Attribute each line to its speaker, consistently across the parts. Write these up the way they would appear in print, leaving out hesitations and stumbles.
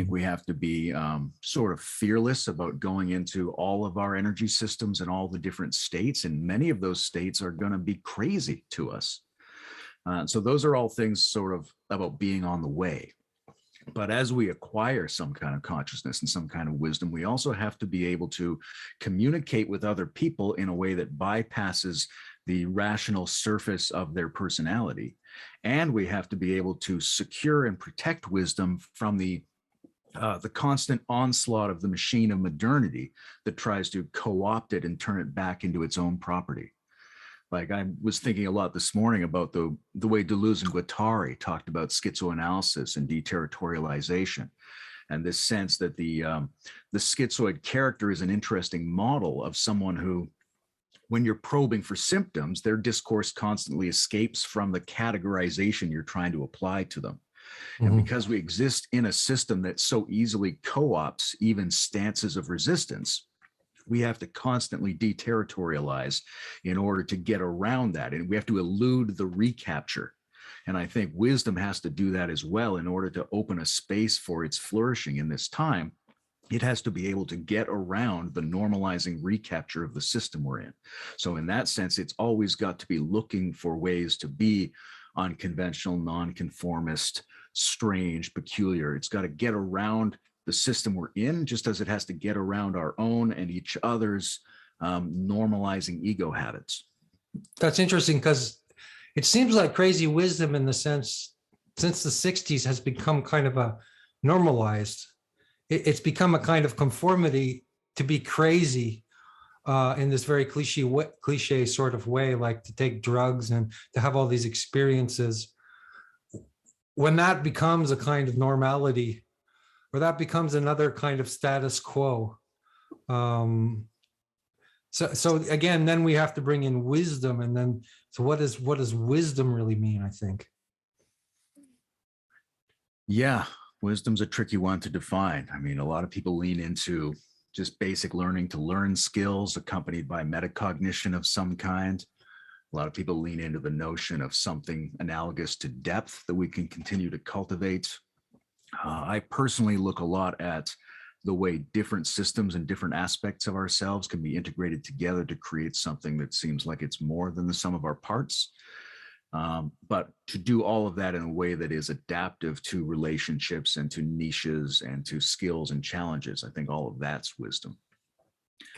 Speaker 1: think we have to be sort of fearless about going into all of our energy systems and all the different states. And many of those states are going to be crazy to us. So those are all things sort of about being on the way. But as we acquire some kind of consciousness and some kind of wisdom, we also have to be able to communicate with other people in a way that bypasses the rational surface of their personality. And we have to be able to secure and protect wisdom from the constant onslaught of the machine of modernity that tries to co-opt it and turn it back into its own property. Like, I was thinking a lot this morning about the way Deleuze and Guattari talked about schizoanalysis and deterritorialization, and this sense that the schizoid character is an interesting model of someone who, when you're probing for symptoms, their discourse constantly escapes from the categorization you're trying to apply to them. And because we exist in a system that so easily co-opts even stances of resistance, we have to constantly deterritorialize in order to get around that. And we have to elude the recapture. And I think wisdom has to do that as well in order to open a space for its flourishing in this time. It has to be able to get around the normalizing recapture of the system we're in. So in that sense, it's always got to be looking for ways to be unconventional, nonconformist, strange, peculiar. It's got to get around the system we're in, just as it has to get around our own and each other's normalizing ego habits.
Speaker 2: That's interesting, because it seems like crazy wisdom, in the sense, since the 60s, has become kind of a normalized. It's become a kind of conformity to be crazy in this very cliche sort of way, like to take drugs and to have all these experiences. When that becomes a kind of normality, or that becomes another kind of status quo. So again, then we have to bring in wisdom, and then, so what does wisdom really mean, I think?
Speaker 1: Yeah, wisdom's a tricky one to define. I mean, a lot of people lean into just basic learning to learn skills accompanied by metacognition of some kind. A lot of people lean into the notion of something analogous to depth that we can continue to cultivate. I personally look a lot at the way different systems and different aspects of ourselves can be integrated together to create something that seems like it's more than the sum of our parts. But to do all of that in a way that is adaptive to relationships and to niches and to skills and challenges, I think all of that's wisdom.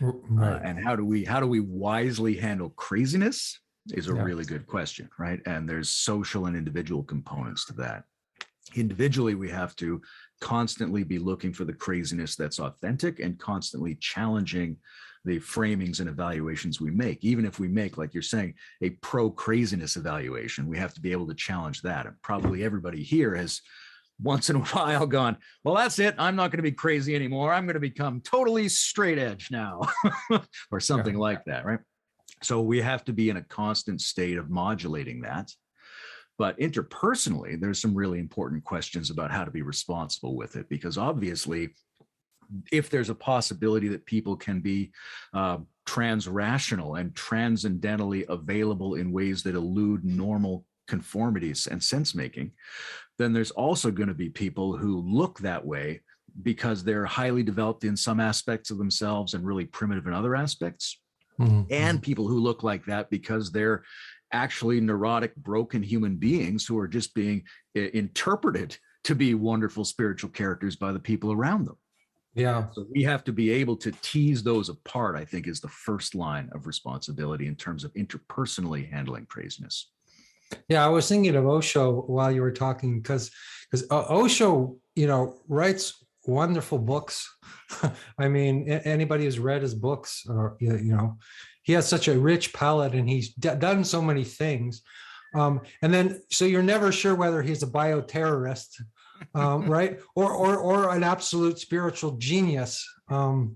Speaker 1: Right. And how do we wisely handle craziness is a really good question, right? And there's social and individual components to that. Individually, we have to constantly be looking for the craziness that's authentic and constantly challenging the framings and evaluations we make. Even if we make, like you're saying, a pro-craziness evaluation, we have to be able to challenge that. And probably everybody here has once in a while gone, well, that's it. I'm not going to be crazy anymore. I'm going to become totally straight edge now, or something like that, right? So we have to be in a constant state of modulating that. But interpersonally, there's some really important questions about how to be responsible with it, because obviously, if there's a possibility that people can be transrational and transcendentally available in ways that elude normal conformities and sense making, then there's also going to be people who look that way because they're highly developed in some aspects of themselves and really primitive in other aspects. And people who look like that because they're actually neurotic, broken human beings who are just being interpreted to be wonderful spiritual characters by the people around them. Yeah. So we have to be able to tease those apart, I think, is the first line of responsibility in terms of interpersonally handling craziness.
Speaker 2: Yeah, I was thinking of Osho while you were talking, because Osho, writes wonderful books. I mean, anybody who's read his books, or he has such a rich palette, and he's done so many things. And then, so you're never sure whether he's a bioterrorist, right, or an absolute spiritual genius. And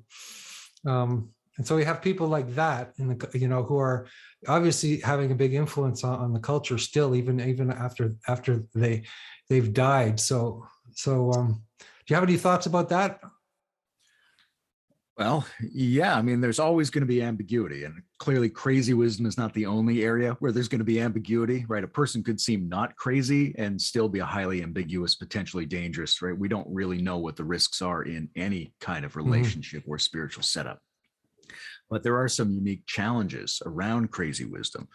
Speaker 2: so we have people like that in the, who are obviously having a big influence on the culture still, even after they've died. So do you have any thoughts about that?
Speaker 1: Well, yeah, I mean, there's always going to be ambiguity, and clearly crazy wisdom is not the only area where there's going to be ambiguity, right? A person could seem not crazy and still be a highly ambiguous, potentially dangerous, right? We don't really know what the risks are in any kind of relationship or spiritual setup. But there are some unique challenges around crazy wisdom.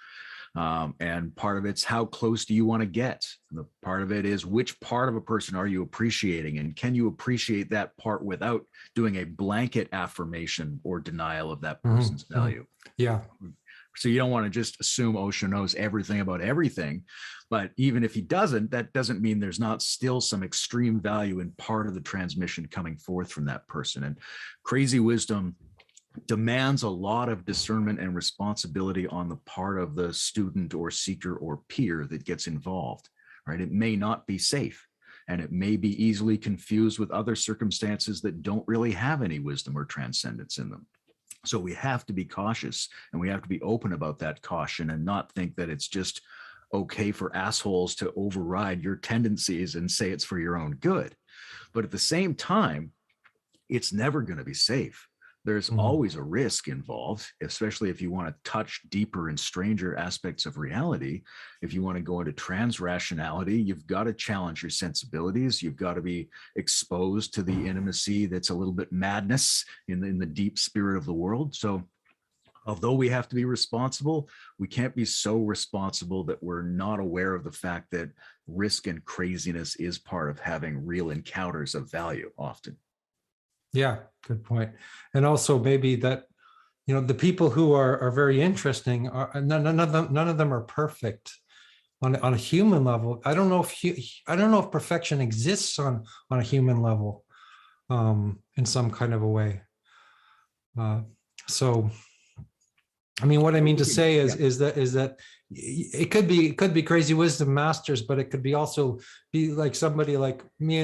Speaker 1: And part of it's how close do you want to get? The part of it is which part of a person are you appreciating? And can you appreciate that part without doing a blanket affirmation or denial of that person's value?
Speaker 2: Yeah.
Speaker 1: So you don't want to just assume Osho knows everything about everything. But even if he doesn't, that doesn't mean there's not still some extreme value in part of the transmission coming forth from that person. And crazy wisdom demands a lot of discernment and responsibility on the part of the student or seeker or peer that gets involved, right? It may not be safe, and it may be easily confused with other circumstances that don't really have any wisdom or transcendence in them. So we have to be cautious, and we have to be open about that caution and not think that it's just okay for assholes to override your tendencies and say it's for your own good. But at the same time, it's never going to be safe. There's always a risk involved, especially if you want to touch deeper and stranger aspects of reality. If you want to go into trans-rationality, you've got to challenge your sensibilities. You've got to be exposed to the intimacy that's a little bit madness in the deep spirit of the world. So although we have to be responsible, we can't be so responsible that we're not aware of the fact that risk and craziness is part of having real encounters of value often.
Speaker 2: Yeah, good point. And also maybe that, the people who are very interesting are none of them are perfect on a human level. I don't know if perfection exists on a human level, in some kind of a way. So, I mean, what I mean to say is that it could be crazy wisdom masters, but it could be also be like somebody like me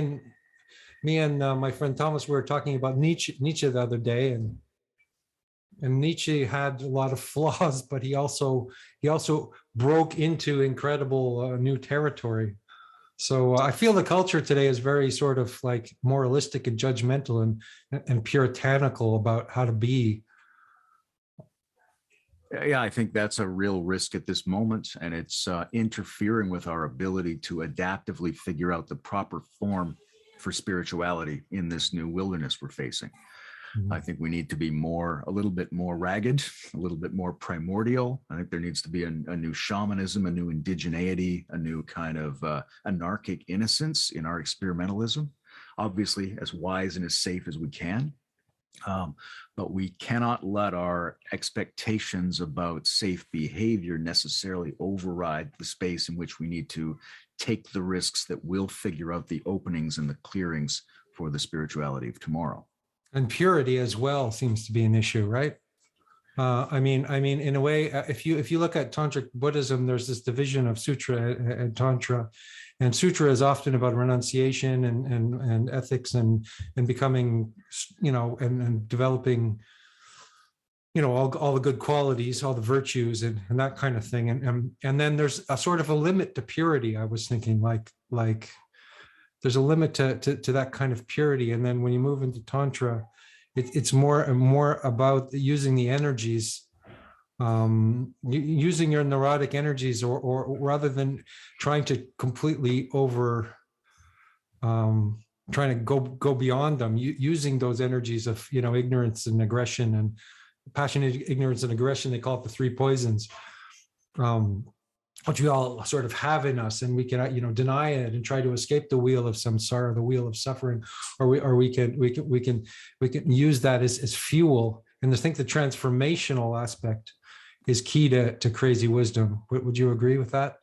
Speaker 2: and my friend Thomas, we were talking about Nietzsche the other day, and Nietzsche had a lot of flaws, but he also broke into incredible new territory. So I feel the culture today is very sort of like moralistic and judgmental and puritanical about how to be.
Speaker 1: Yeah, I think that's a real risk at this moment, and it's interfering with our ability to adaptively figure out the proper form for spirituality in this new wilderness we're facing. I think we need to be a little bit more ragged, a little bit more primordial. I think there needs to be a new shamanism, a new indigeneity, a new kind of anarchic innocence in our experimentalism, obviously as wise and as safe as we can. But we cannot let our expectations about safe behavior necessarily override the space in which we need to take the risks that will figure out the openings and the clearings for the spirituality of tomorrow.
Speaker 2: And purity as well seems to be an issue, right? I mean, in a way, if you look at Tantric Buddhism, there's this division of Sutra and Tantra, and Sutra is often about renunciation and ethics and becoming, and developing, all the good qualities, all the virtues and that kind of thing. And then there's a sort of a limit to purity. I was thinking like there's a limit to that kind of purity. And then when you move into Tantra, it's more and more about using the energies, using your neurotic energies, or rather than trying to completely trying to go beyond them, using those energies of, ignorance and aggression and passionate ignorance and aggression. They call it the three poisons, which we all sort of have in us, and we can, deny it and try to escape the wheel of samsara, the wheel of suffering, or we can use that as fuel. And I think the transformational aspect is key to crazy wisdom. Would you agree with that?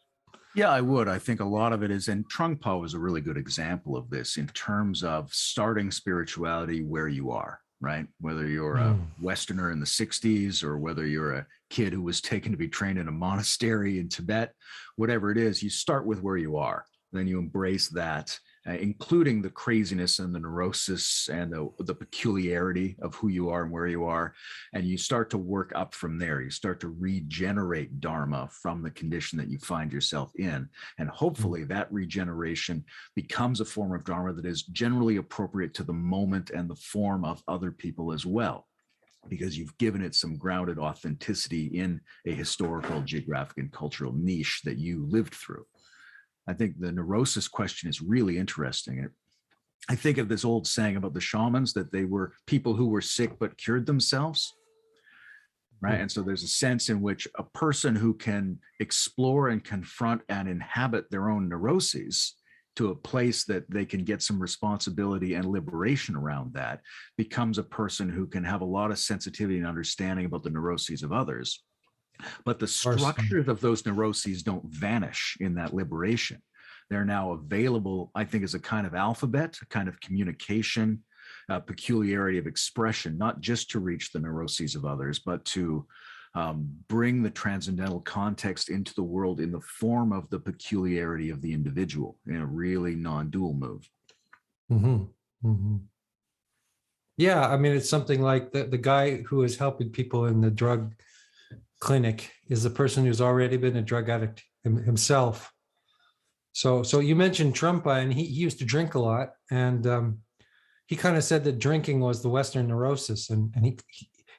Speaker 1: Yeah, I would. I think a lot of it is, and Trungpa was a really good example of this in terms of starting spirituality where you are, right? Whether you're a Westerner in the 60s or whether you're a kid who was taken to be trained in a monastery in Tibet, whatever it is, you start with where you are, then you embrace that, including the craziness and the neurosis and the peculiarity of who you are and where you are. And you start to work up from there. You start to regenerate Dharma from the condition that you find yourself in. And hopefully that regeneration becomes a form of Dharma that is generally appropriate to the moment and the form of other people as well, because you've given it some grounded authenticity in a historical, geographic, and cultural niche that you lived through. I think the neurosis question is really interesting. I think of this old saying about the shamans, that they were people who were sick but cured themselves, right? And so there's a sense in which a person who can explore and confront and inhabit their own neuroses to a place that they can get some responsibility and liberation around that becomes a person who can have a lot of sensitivity and understanding about the neuroses of others. But the structures of those neuroses don't vanish in that liberation. They're now available, I think, as a kind of alphabet, a kind of communication, peculiarity of expression, not just to reach the neuroses of others, but to bring the transcendental context into the world in the form of the peculiarity of the individual in a really non-dual move.
Speaker 2: Yeah, I mean, it's something like the guy who is helping people in the drug clinic is a person who's already been a drug addict himself. So you mentioned Trungpa, and he used to drink a lot, and he kind of said that drinking was the Western neurosis, and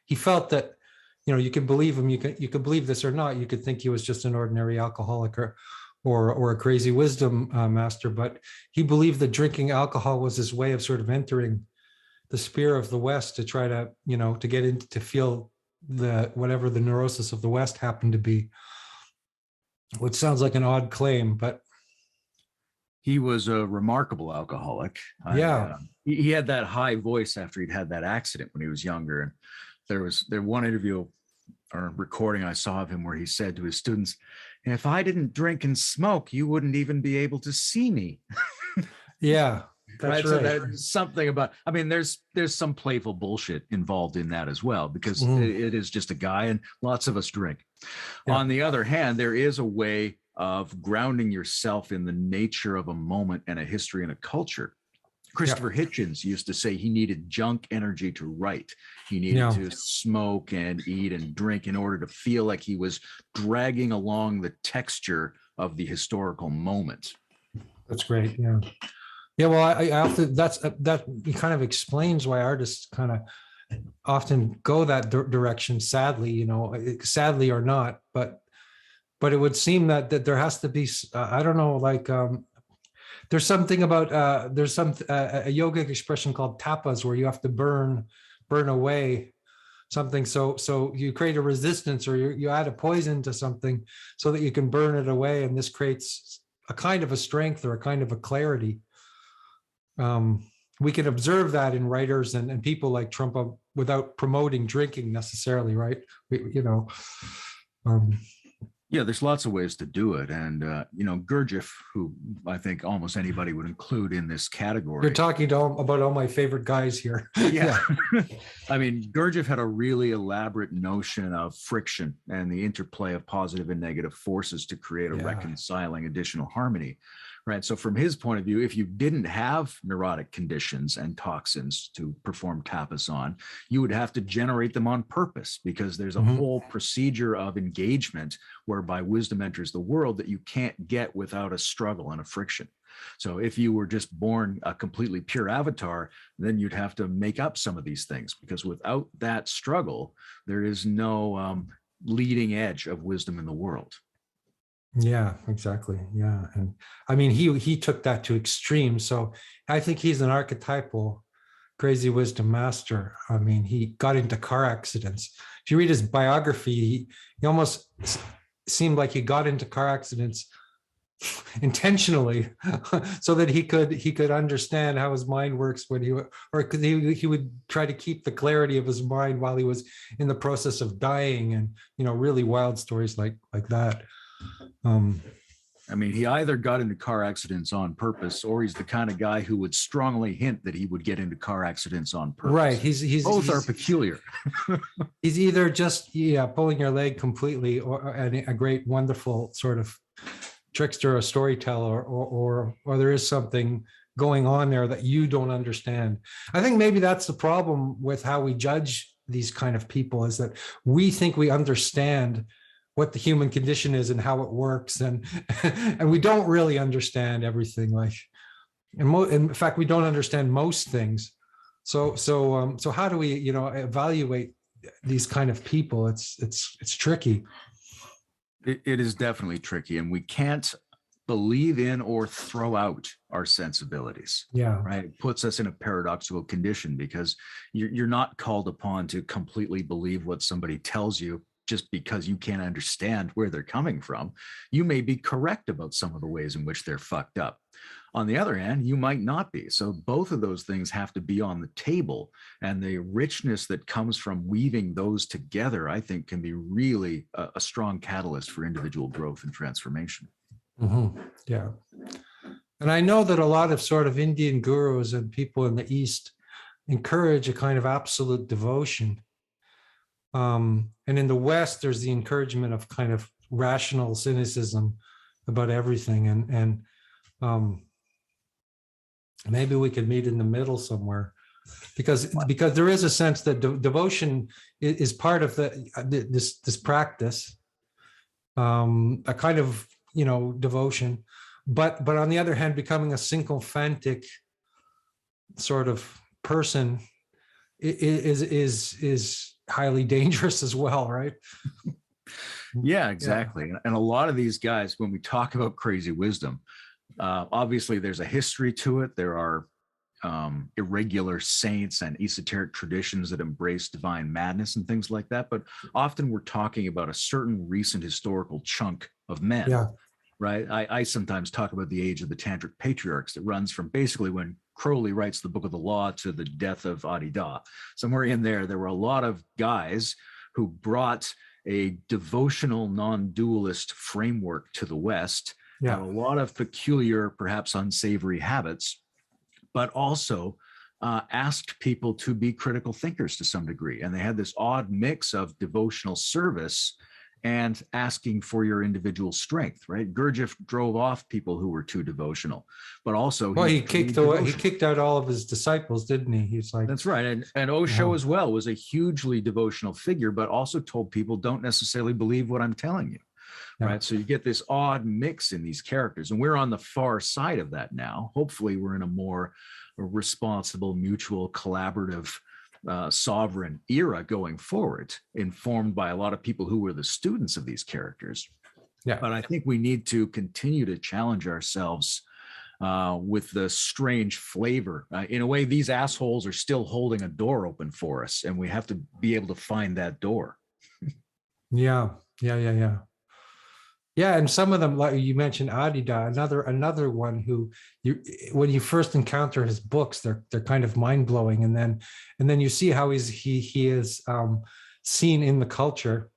Speaker 2: he felt that, you know, you could believe him, you could believe this or not, you could think he was just an ordinary alcoholic or a crazy wisdom master, but he believed that drinking alcohol was his way of sort of entering the sphere of the West to try to, you know, to get into, to feel the whatever the neurosis of the West happened to be, which sounds like an odd claim, but
Speaker 1: he was a remarkable alcoholic.
Speaker 2: Yeah.
Speaker 1: He had that high voice after he'd had that accident when he was younger. And there was one interview or recording I saw of him where he said to his students, "If I didn't drink and smoke, you wouldn't even be able to see me."
Speaker 2: Yeah. That's right.
Speaker 1: So there's something about, I mean, there's some playful bullshit involved in that as well, because it is just a guy and lots of us drink. Yeah. On the other hand, there is a way of grounding yourself in the nature of a moment and a history and a culture. Christopher Hitchens used to say he needed junk energy to write. He needed to smoke and eat and drink in order to feel like he was dragging along the texture of the historical moment.
Speaker 2: That's great. Yeah. Yeah. Well, I often, that kind of explains why artists kind of often go that direction, sadly, you know, sadly or not, but it would seem that there has to be, I don't know, like, there's something about, there's some, a yogic expression called tapas, where you have to burn away something. So you create a resistance, or you add a poison to something so that you can burn it away. And this creates a kind of a strength or a kind of a clarity. We can observe that in writers and people like Trungpa without promoting drinking necessarily, right?
Speaker 1: Yeah, there's lots of ways to do it. And, Gurdjieff, who I think almost anybody would include in this category.
Speaker 2: You're talking about all my favorite guys here.
Speaker 1: Yeah. I mean, Gurdjieff had a really elaborate notion of friction and the interplay of positive and negative forces to create a reconciling additional harmony. Right. So from his point of view, if you didn't have neurotic conditions and toxins to perform tapas on, you would have to generate them on purpose, because there's a whole procedure of engagement whereby wisdom enters the world that you can't get without a struggle and a friction. So if you were just born a completely pure avatar, then you'd have to make up some of these things, because without that struggle, there is no leading edge of wisdom in the world.
Speaker 2: Yeah, exactly. Yeah. And I mean, he took that to extreme. So I think he's an archetypal crazy wisdom master. I mean, he got into car accidents. If you read his biography, he almost seemed like he got into car accidents intentionally so that he could understand how his mind works when he would try to keep the clarity of his mind while he was in the process of dying, and really wild stories like that.
Speaker 1: I mean, he either got into car accidents on purpose, or he's the kind of guy who would strongly hint that he would get into car accidents on purpose.
Speaker 2: Right. He's
Speaker 1: both are peculiar.
Speaker 2: He's either just pulling your leg completely, or a great, wonderful sort of trickster or storyteller, or there is something going on there that you don't understand. I think maybe that's the problem with how we judge these kind of people, is that we think we understand what the human condition is and how it works, and and we don't really understand everything. Like, in fact, we don't understand most things. So how do we, evaluate these kind of people? It's tricky.
Speaker 1: It is definitely tricky, and we can't believe in or throw out our sensibilities.
Speaker 2: Yeah.
Speaker 1: Right. It puts us in a paradoxical condition, because you're not called upon to completely believe what somebody tells you just because you can't understand where they're coming from. You may be correct about some of the ways in which they're fucked up. On the other hand, you might not be. So both of those things have to be on the table. And the richness that comes from weaving those together, I think, can be really a strong catalyst for individual growth and transformation.
Speaker 2: Mm-hmm. Yeah. And I know that a lot of sort of Indian gurus and people in the East encourage a kind of absolute devotion. And in the West, there's the encouragement of kind of rational cynicism about everything. And maybe we could meet in the middle somewhere, because there is a sense that devotion is part of this practice, a kind of devotion, but on the other hand, becoming a sycophantic sort of person is highly dangerous as well, right?
Speaker 1: Yeah, exactly. Yeah. And a lot of these guys, when we talk about crazy wisdom, obviously there's a history to it. There are irregular saints and esoteric traditions that embrace divine madness and things like that. But often we're talking about a certain recent historical chunk of men. Yeah. Right. I sometimes talk about the age of the Tantric Patriarchs that runs from basically when Crowley writes the Book of the Law to the death of Adida. Somewhere in there were a lot of guys who brought a devotional non-dualist framework to the West. Yeah. A lot of peculiar, perhaps unsavory habits, but also asked people to be critical thinkers to some degree. And they had this odd mix of devotional service and asking for your individual strength, right? Gurdjieff drove off people who were too devotional, but also
Speaker 2: he kicked out all of his disciples, didn't he? He's like,
Speaker 1: that's right. And Osho as well was a hugely devotional figure, but also told people, don't necessarily believe what I'm telling you. Yeah. Right. So you get this odd mix in these characters, and we're on the far side of that now. Hopefully we're in a more responsible, mutual, collaborative, sovereign era going forward, informed by a lot of people who were the students of these characters. Yeah. But I think we need to continue to challenge ourselves with the strange flavor. In a way, these assholes are still holding a door open for us, and we have to be able to find that door.
Speaker 2: Yeah. Yeah, and some of them, like you mentioned, Adida, another one who, when you first encounter his books, they're kind of mind blowing, and then you see how he is seen in the culture,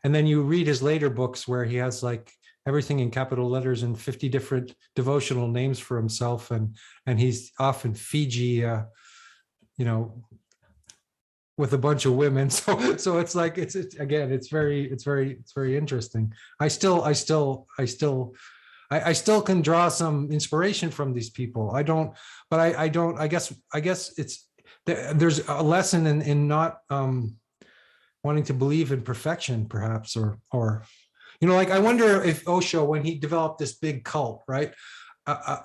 Speaker 2: and then you read his later books where he has like everything in capital letters and 50 different devotional names for himself, and he's off in Fiji, with a bunch of women. So it's like, it's very interesting. I still can draw some inspiration from these people. I guess it's, there's a lesson in not wanting to believe in perfection, perhaps, or like, I wonder if Osho, when he developed this big cult, right?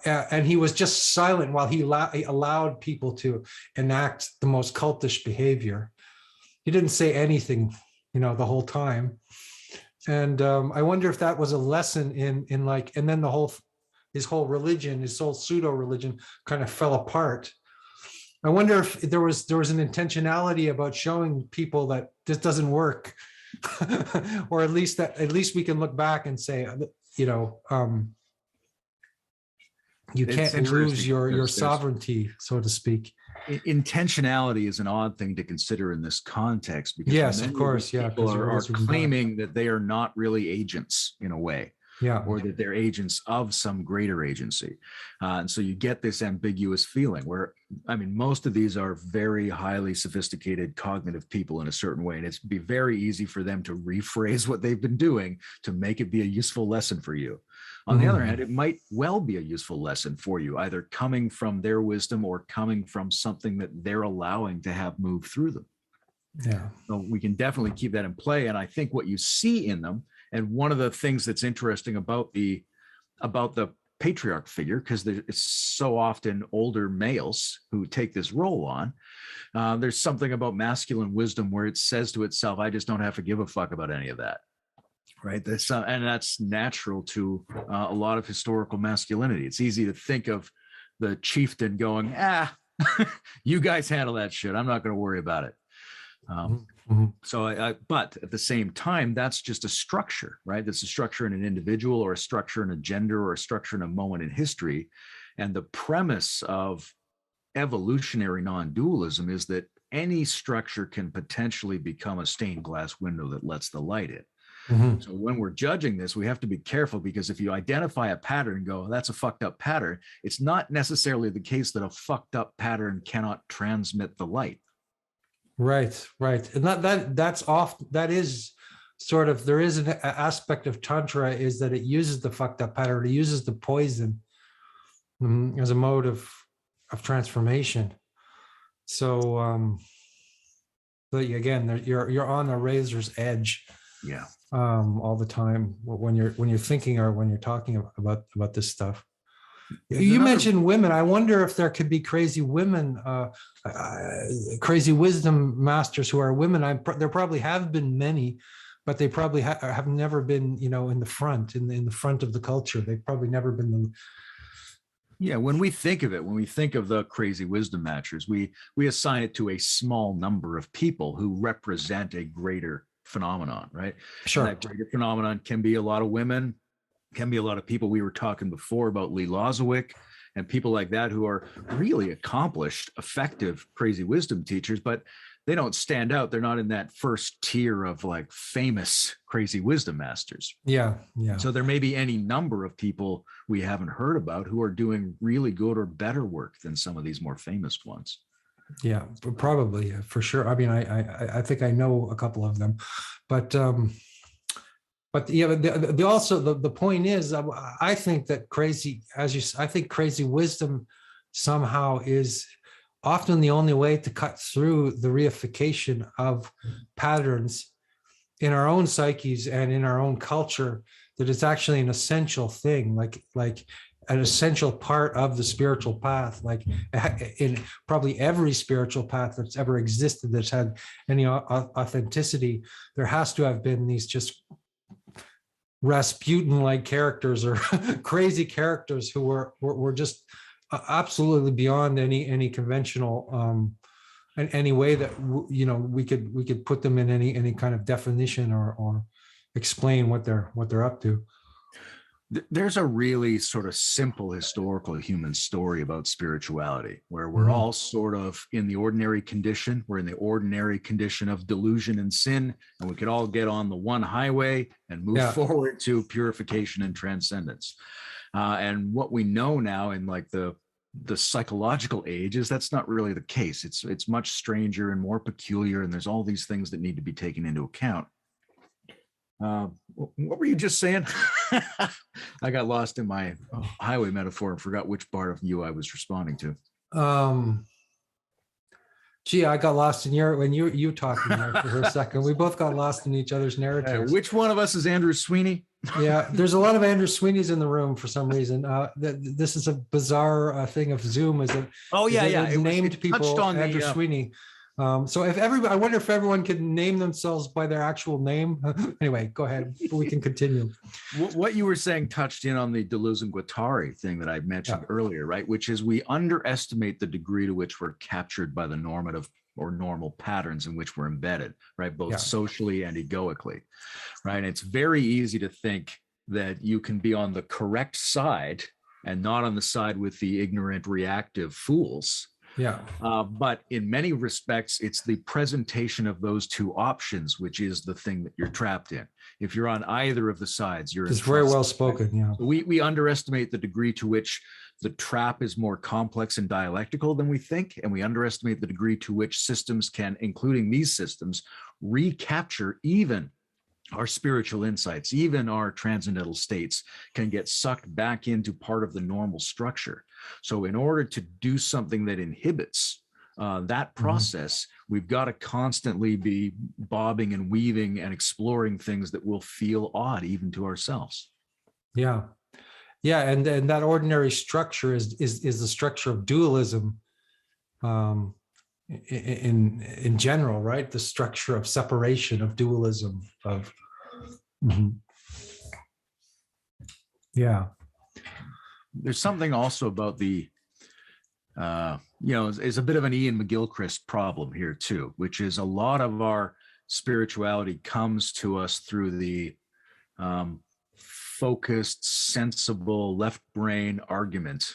Speaker 2: And he was just silent while he allowed people to enact the most cultish behavior. He didn't say anything, the whole time. And I wonder if that was a lesson in like, and then his whole religion, his whole pseudo religion kind of fell apart. I wonder if there was an intentionality about showing people that this doesn't work, or at least we can look back and say, you can't lose your sovereignty, so to speak.
Speaker 1: Intentionality is an odd thing to consider in this context, because
Speaker 2: yes, of course, yeah,
Speaker 1: people are claiming that they are not really agents in a way.
Speaker 2: Yeah.
Speaker 1: or that they're agents of some greater agency. And so you get this ambiguous feeling where, I mean, most of these are very highly sophisticated cognitive people in a certain way, and it's be very easy for them to rephrase what they've been doing to make it be a useful lesson for you. On the other hand, it might well be a useful lesson for you, either coming from their wisdom or coming from something that they're allowing to have move through them.
Speaker 2: Yeah.
Speaker 1: So we can definitely keep that in play. And I think what you see in them, and one of the things that's interesting about the patriarch figure, because it's so often older males who take this role on, there's something about masculine wisdom where it says to itself, I just don't have to give a fuck about any of that. Right. And that's natural to a lot of historical masculinity. It's easy to think of the chieftain going, you guys handle that shit. I'm not going to worry about it. But at the same time, that's just a structure, right? That's a structure in an individual, or a structure in a gender, or a structure in a moment in history. And the premise of evolutionary non-dualism is that any structure can potentially become a stained glass window that lets the light in. So when we're judging this, we have to be careful, because if you identify a pattern and go, that's a fucked up pattern, it's not necessarily the case that a fucked up pattern cannot transmit the light.
Speaker 2: Right. And that is sort of, there is an aspect of Tantra is that it uses the fucked up pattern, it uses the poison as a mode of transformation. So, but again, you're on the razor's edge.
Speaker 1: Yeah.
Speaker 2: All the time when you're thinking or when you're talking about this stuff. You mentioned women. I wonder if there could be crazy women, crazy wisdom masters who are women. There probably have been many, but they probably have never been, in the front, in the front of the culture. They've probably never been the.
Speaker 1: Yeah, when we think of the crazy wisdom masters, we assign it to a small number of people who represent a greater phenomenon, right?
Speaker 2: Sure.
Speaker 1: And that greater phenomenon can be a lot of women, can be a lot of people. We were talking before about Lee Lozowick and people like that who are really accomplished, effective, crazy wisdom teachers, but they don't stand out. They're not in that first tier of like famous crazy wisdom masters.
Speaker 2: Yeah.
Speaker 1: So there may be any number of people we haven't heard about who are doing really good or better work than some of these more famous ones.
Speaker 2: Yeah, probably, for sure. I mean, I think I know a couple of them, but yeah, the point is, I think that crazy wisdom somehow is often the only way to cut through the reification of patterns in our own psyches and in our own culture. That it's actually an essential thing, like an essential part of the spiritual path, like in probably every spiritual path that's ever existed that's had any authenticity. There has to have been these just Rasputin-like characters or crazy characters who were just absolutely beyond any conventional any way that we could put them in any kind of definition or explain what they're up to.
Speaker 1: There's a really sort of simple historical human story about spirituality where we're all sort of in the ordinary condition. We're in the ordinary condition of delusion and sin, and we could all get on the one highway and move forward to purification and transcendence. And what we know now in like the psychological age is that's not really the case. It's much stranger and more peculiar, and there's all these things that need to be taken into account. What were you just saying? I got lost in my highway metaphor and forgot which part of you I was responding to.
Speaker 2: I got lost in when you talking there for a second. We both got lost in each other's narratives.
Speaker 1: Which one of us is Andrew Sweeny?
Speaker 2: Yeah, there's a lot of Andrew Sweeneys in the room for some reason. This is a bizarre thing of Zoom. Is it?
Speaker 1: Oh yeah, it
Speaker 2: named people Andrew Sweeny. So I wonder if everyone could name themselves by their actual name. Anyway, go ahead. We can continue.
Speaker 1: What you were saying touched in on the Deleuze and Guattari thing that I mentioned earlier, right? Which is we underestimate the degree to which we're captured by the normative or normal patterns in which we're embedded, right? Both socially and egoically, right? And it's very easy to think that you can be on the correct side and not on the side with the ignorant, reactive fools.
Speaker 2: Yeah.
Speaker 1: But in many respects, it's the presentation of those two options, which is the thing that you're trapped in. If you're on either of the sides, you're
Speaker 2: It's very well spoken. Yeah.
Speaker 1: So we underestimate the degree to which the trap is more complex and dialectical than we think, and we underestimate the degree to which systems can, including these systems, recapture even our spiritual insights, even our transcendental states can get sucked back into part of the normal structure. So in order to do something that inhibits that process, we've got to constantly be bobbing and weaving and exploring things that will feel odd even to ourselves.
Speaker 2: Yeah. Yeah. And that ordinary structure is the structure of dualism in general, right? The structure of separation, of dualism, of yeah.
Speaker 1: There's something also about the it's a bit of an Ian McGilchrist problem here too, which is a lot of our spirituality comes to us through the focused, sensible left brain argument.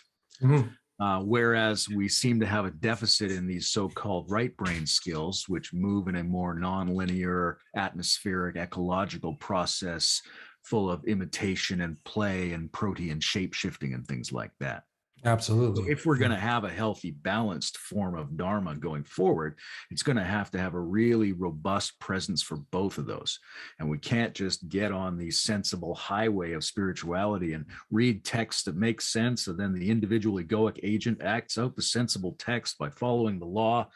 Speaker 1: Whereas we seem to have a deficit in these so-called right brain skills, which move in a more nonlinear, atmospheric, ecological process full of imitation and play and protean shape-shifting and things like that.
Speaker 2: Absolutely.
Speaker 1: So if we're going to have a healthy, balanced form of Dharma going forward, it's going to have a really robust presence for both of those. And we can't just get on the sensible highway of spirituality and read texts that make sense, and then the individual egoic agent acts out the sensible text by following the law.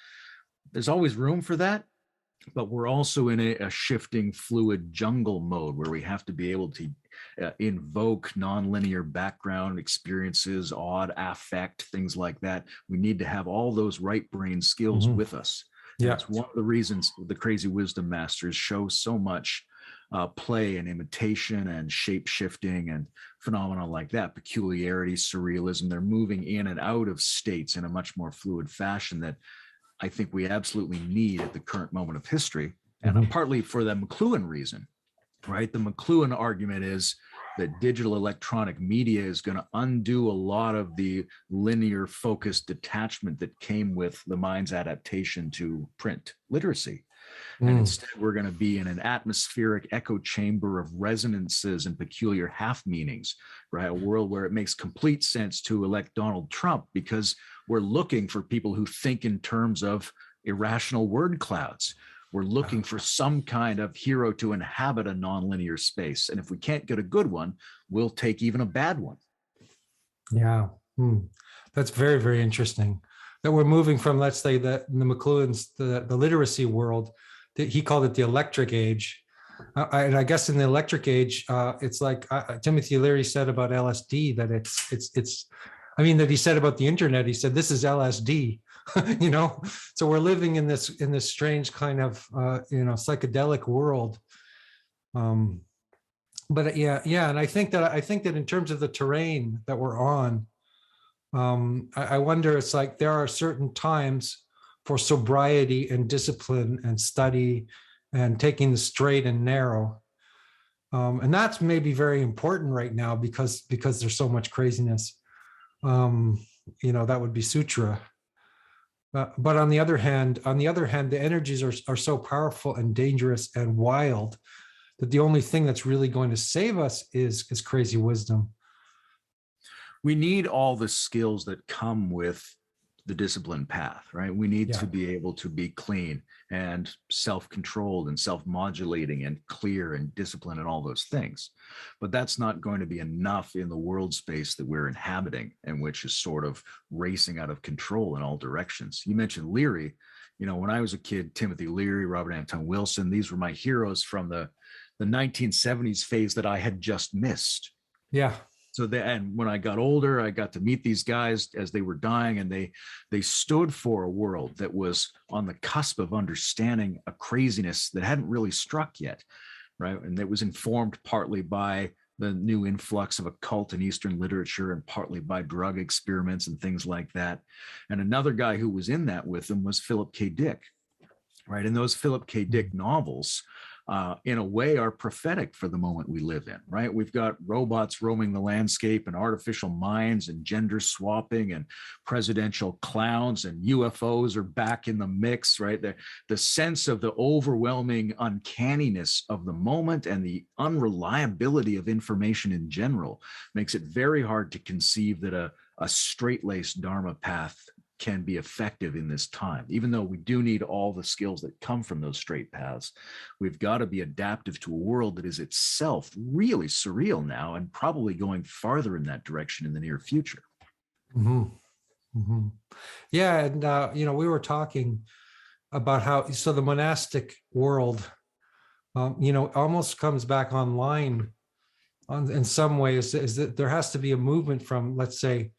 Speaker 1: There's always room for that, but we're also in a shifting, fluid jungle mode where we have to be able to invoke nonlinear background experiences, odd affect, things like that. We need to have all those right brain skills with us. Yeah. That's one of the reasons the crazy wisdom masters show so much play and imitation and shape shifting and phenomena like that, peculiarity, surrealism. They're moving in and out of states in a much more fluid fashion that I think we absolutely need at the current moment of history. And partly for the McLuhan reason, right? The McLuhan argument is that digital electronic media is going to undo a lot of the linear focused detachment that came with the mind's adaptation to print literacy. And instead, we're going to be in an atmospheric echo chamber of resonances and peculiar half meanings, right? A world where it makes complete sense to elect Donald Trump because we're looking for people who think in terms of irrational word clouds. We're looking for some kind of hero to inhabit a nonlinear space. And if we can't get a good one, we'll take even a bad one.
Speaker 2: Yeah, that's very, very interesting. That we're moving from, let's say, the McLuhan's, the literacy world, he called it the electric age. And I guess in the electric age, it's like Timothy Leary said about LSD, that that he said about the internet, he said, this is LSD, so we're living in this strange kind of, psychedelic world. But yeah. And I think that in terms of the terrain that we're on, I wonder, it's like there are certain times for sobriety and discipline and study and taking the straight and narrow. And that's maybe very important right now because there's so much craziness. That would be sutra. But on the other hand, the energies are so powerful and dangerous and wild that the only thing that's really going to save us is crazy wisdom.
Speaker 1: We need all the skills that come with the discipline path, right? We need to be able to be clean and self-controlled and self-modulating and clear and disciplined and all those things. But that's not going to be enough in the world space that we're inhabiting and which is sort of racing out of control in all directions. You mentioned Leary. When I was a kid, Timothy Leary, Robert Anton Wilson, these were my heroes from the 1970s phase that I had just missed.
Speaker 2: Yeah.
Speaker 1: So and when I got older, I got to meet these guys as they were dying, and they stood for a world that was on the cusp of understanding a craziness that hadn't really struck yet, right? And that was informed partly by the new influx of occult and Eastern literature and partly by drug experiments and things like that. And another guy who was in that with them was Philip K. Dick, right? In those Philip K. Dick novels, in a way, are prophetic for the moment we live in, right? We've got robots roaming the landscape and artificial minds and gender swapping and presidential clowns, and UFOs are back in the mix, right? The sense of the overwhelming uncanniness of the moment and the unreliability of information in general makes it very hard to conceive that a straight-laced Dharma path can be effective in this time. Even though we do need all the skills that come from those straight paths, we've got to be adaptive to a world that is itself really surreal now, and probably going farther in that direction in the near future.
Speaker 2: Mm-hmm. Mm-hmm. Yeah, and we were talking about how the monastic world, almost comes back online in some ways. Is that there has to be a movement from, let's say,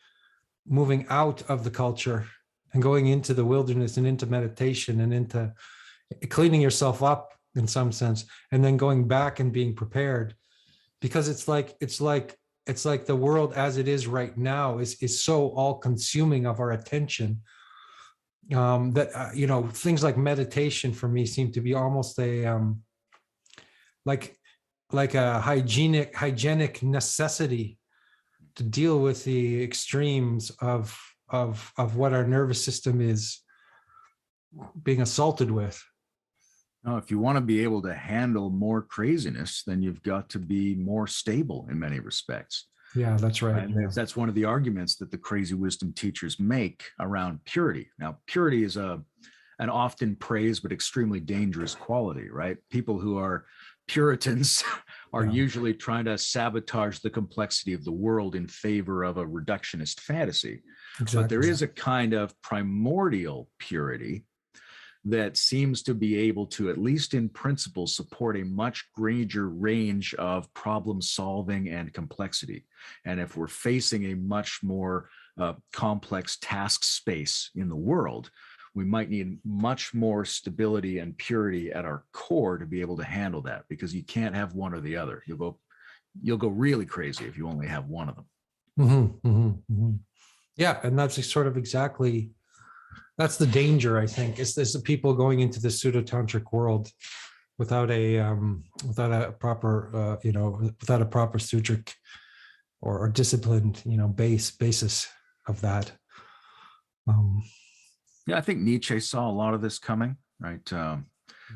Speaker 2: moving out of the culture and going into the wilderness and into meditation and into cleaning yourself up in some sense, and then going back and being prepared, because it's like the world as it is right now is so all consuming of our attention, that things like meditation for me seem to be almost a like a hygienic necessity to deal with the extremes of what our nervous system is being assaulted with.
Speaker 1: Now, if you want to be able to handle more craziness, then you've got to be more stable in many respects.
Speaker 2: Yeah, that's right.
Speaker 1: And
Speaker 2: yeah.
Speaker 1: that's one of the arguments that the crazy wisdom teachers make around purity. Now, purity is an often praised but extremely dangerous quality, right? People who are Puritans are usually trying to sabotage the complexity of the world in favor of a reductionist fantasy. Exactly. But there is a kind of primordial purity that seems to be able to, at least in principle, support a much greater range of problem solving and complexity. And if we're facing a much more complex task space in the world, we might need much more stability and purity at our core to be able to handle that, because you can't have one or the other. You'll go really crazy if you only have one of them.
Speaker 2: Mm-hmm, mm-hmm, mm-hmm. Yeah, and that's sort of exactly, that's the danger, I think, is the people going into the pseudo-tantric world without a proper sutric or disciplined basis of that.
Speaker 1: Yeah, I think Nietzsche saw a lot of this coming, right?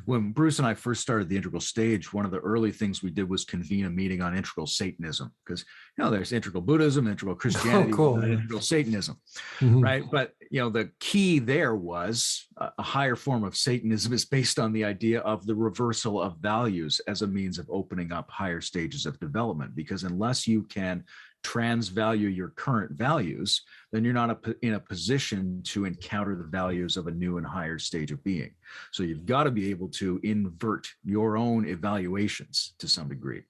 Speaker 1: When Bruce and I first started the Integral Stage, one of the early things we did was convene a meeting on integral Satanism, because there's integral Buddhism, integral Christianity, integral Satanism, mm-hmm. right? But the key there was a higher form of Satanism is based on the idea of the reversal of values as a means of opening up higher stages of development. Because unless you can transvalue your current values, then you're not in a position to encounter the values of a new and higher stage of being. So you've got to be able to invert your own evaluations to some degree.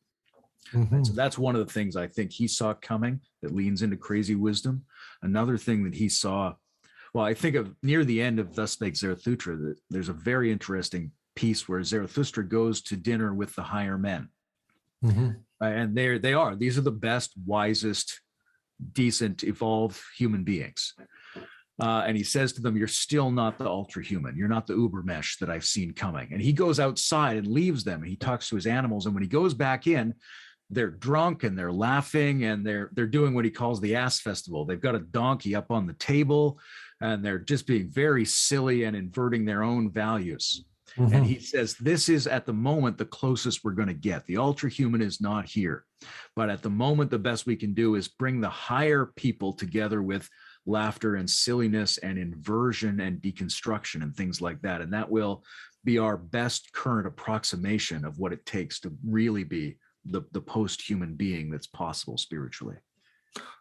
Speaker 1: Mm-hmm. And so that's one of the things I think he saw coming that leans into crazy wisdom. Another thing that he saw, well, I think of near the end of Thus Spake Zarathustra, that there's a very interesting piece where Zarathustra goes to dinner with the higher men. Mm-hmm. And they are. These are the best, wisest, decent, evolved human beings. And he says to them, you're still not the ultra-human. You're not the ubermensch that I've seen coming. And he goes outside and leaves them. And he talks to his animals. And when he goes back in, they're drunk and they're laughing and they're doing what he calls the ass festival. They've got a donkey up on the table and they're just being very silly and inverting their own values. Mm-hmm. And he says, this is at the moment the closest we're going to get. The ultra-human is not here. But at the moment, the best we can do is bring the higher people together with laughter and silliness and inversion and deconstruction and things like that. And that will be our best current approximation of what it takes to really be the post-human being that's possible spiritually.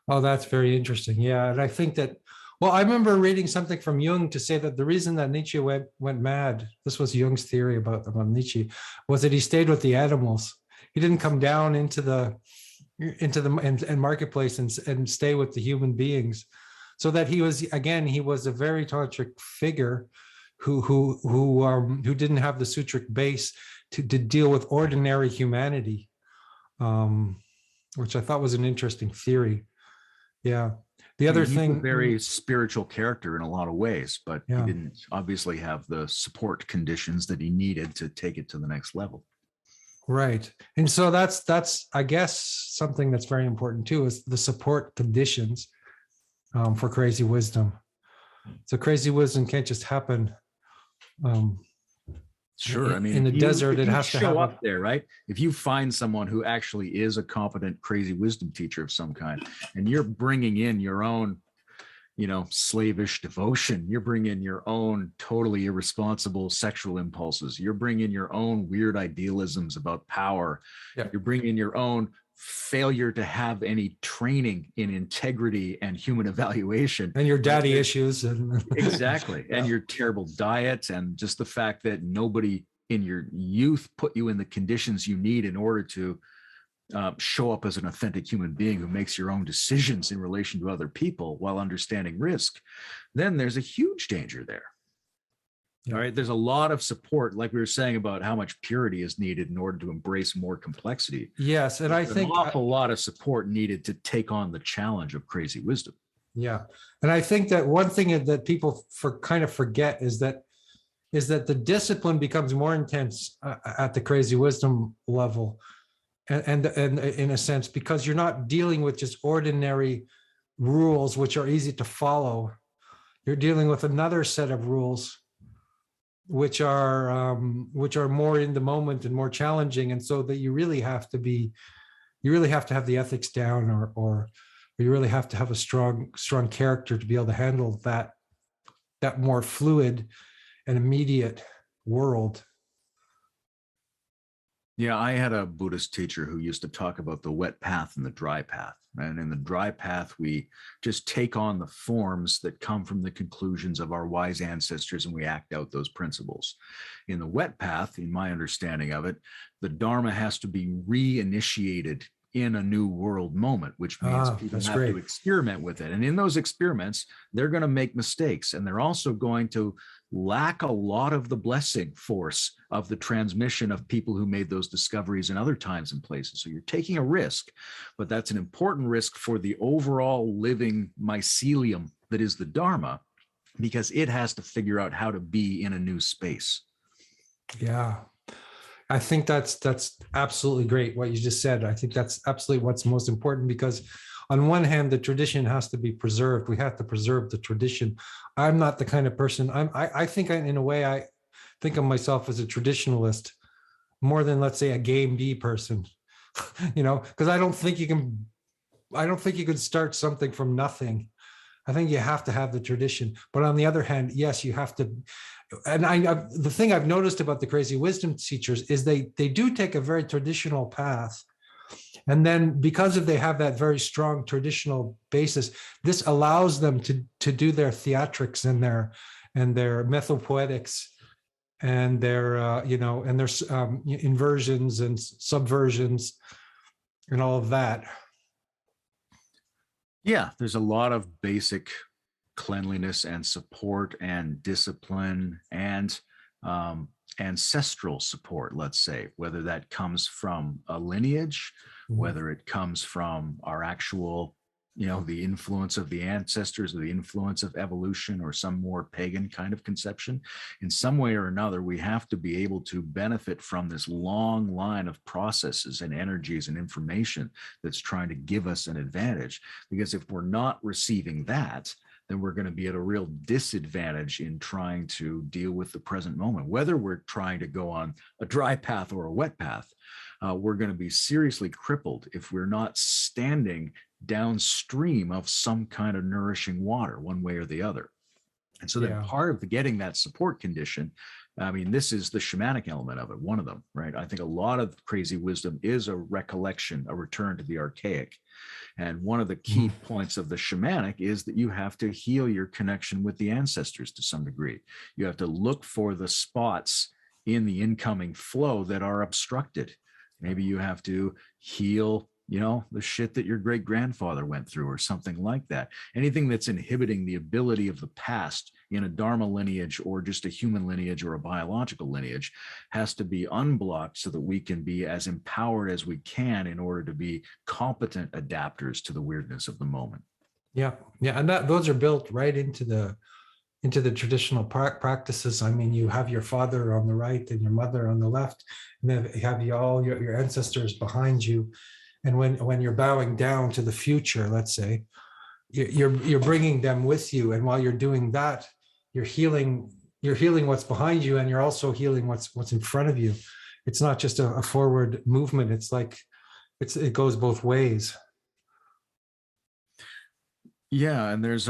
Speaker 2: Oh, that's very interesting. Yeah. And I think that, well, I remember reading something from Jung to say that the reason that Nietzsche went mad, this was Jung's theory about Nietzsche, was that he stayed with the animals. He didn't come down into the marketplace and stay with the human beings. So that he was a very tantric figure who didn't have the sutric base to deal with ordinary humanity, which I thought was an interesting theory. Yeah. The other thing,
Speaker 1: a very spiritual character in a lot of ways, but he didn't obviously have the support conditions that he needed to take it to the next level.
Speaker 2: Right. And so that's I guess something that's very important too is the support conditions for crazy wisdom. So crazy wisdom can't just happen.
Speaker 1: Sure. I mean,
Speaker 2: in the desert,
Speaker 1: if
Speaker 2: it
Speaker 1: you
Speaker 2: has to
Speaker 1: show
Speaker 2: have
Speaker 1: up there, right? If you find someone who actually is a competent crazy wisdom teacher of some kind, and you're bringing in your own, slavish devotion, you're bringing your own totally irresponsible sexual impulses, you're bringing your own weird idealisms about power, you're bringing your own failure to have any training in integrity and human evaluation,
Speaker 2: and your daddy issues, and
Speaker 1: exactly, and your terrible diet, and just the fact that nobody in your youth put you in the conditions you need in order to show up as an authentic human being who makes your own decisions in relation to other people while understanding risk, then there's a huge danger there. All right. There's a lot of support, like we were saying, about how much purity is needed in order to embrace more complexity.
Speaker 2: Yes. And I think
Speaker 1: an awful lot of support needed to take on the challenge of crazy wisdom.
Speaker 2: Yeah. And I think that one thing that people kind of forget is that the discipline becomes more intense at the crazy wisdom level. And in a sense, because you're not dealing with just ordinary rules, which are easy to follow. You're dealing with another set of rules which are more in the moment and more challenging, and so that you really have to have the ethics down, or you really have to have a strong character to be able to handle that more fluid and immediate world.
Speaker 1: Yeah, I had a Buddhist teacher who used to talk about the wet path and the dry path. And in the dry path, we just take on the forms that come from the conclusions of our wise ancestors, and we act out those principles. In the wet path, in my understanding of it, the Dharma has to be reinitiated in a new world moment, which means people have to experiment with it. And in those experiments, they're going to make mistakes, and they're also going to lack a lot of the blessing force of the transmission of people who made those discoveries in other times and places. So you're taking a risk, but that's an important risk for the overall living mycelium that is the Dharma, because it has to figure out how to be in a new space.
Speaker 2: Yeah. I think that's absolutely great what you just said. I think that's absolutely what's most important, because on one hand, the tradition has to be preserved. We have to preserve the tradition. I'm not the kind of person, I think in a way, I think of myself as a traditionalist more than, let's say, a game B person, because I don't think you can start something from nothing. I think you have to have the tradition. But on the other hand, yes, you have to. And the thing I've noticed about the crazy wisdom teachers is they do take a very traditional path. And then because they have that very strong traditional basis, this allows them to do their theatrics and their mythopoetics and their and their inversions and subversions and all of that.
Speaker 1: Yeah, there's a lot of basic cleanliness and support and discipline and ancestral support, let's say, whether that comes from a lineage, whether it comes from our actual, the influence of the ancestors or the influence of evolution or some more pagan kind of conception. In some way or another, we have to be able to benefit from this long line of processes and energies and information that's trying to give us an advantage. Because if we're not receiving that, then we're going to be at a real disadvantage in trying to deal with the present moment. Whether we're trying to go on a dry path or a wet path, we're going to be seriously crippled if we're not standing downstream of some kind of nourishing water, one way or the other. And so then part of getting that support condition, I mean, this is the shamanic element of it, one of them, right? I think a lot of crazy wisdom is a recollection, a return to the archaic. And one of the key points of the shamanic is that you have to heal your connection with the ancestors to some degree. You have to look for the spots in the incoming flow that are obstructed. Maybe you have to heal, the shit that your great grandfather went through or something like that. Anything that's inhibiting the ability of the past in a Dharma lineage or just a human lineage or a biological lineage has to be unblocked so that we can be as empowered as we can in order to be competent adapters to the weirdness of the moment.
Speaker 2: Yeah. And those are built right into the into the traditional practices. I mean, you have your father on the right and your mother on the left, and then you have all your ancestors behind you. And when you're bowing down to the future, let's say, you're bringing them with you. And while you're doing that, you're healing what's behind you, and you're also healing what's in front of you. It's not just a forward movement. It's like it goes both ways.
Speaker 1: Yeah, and there's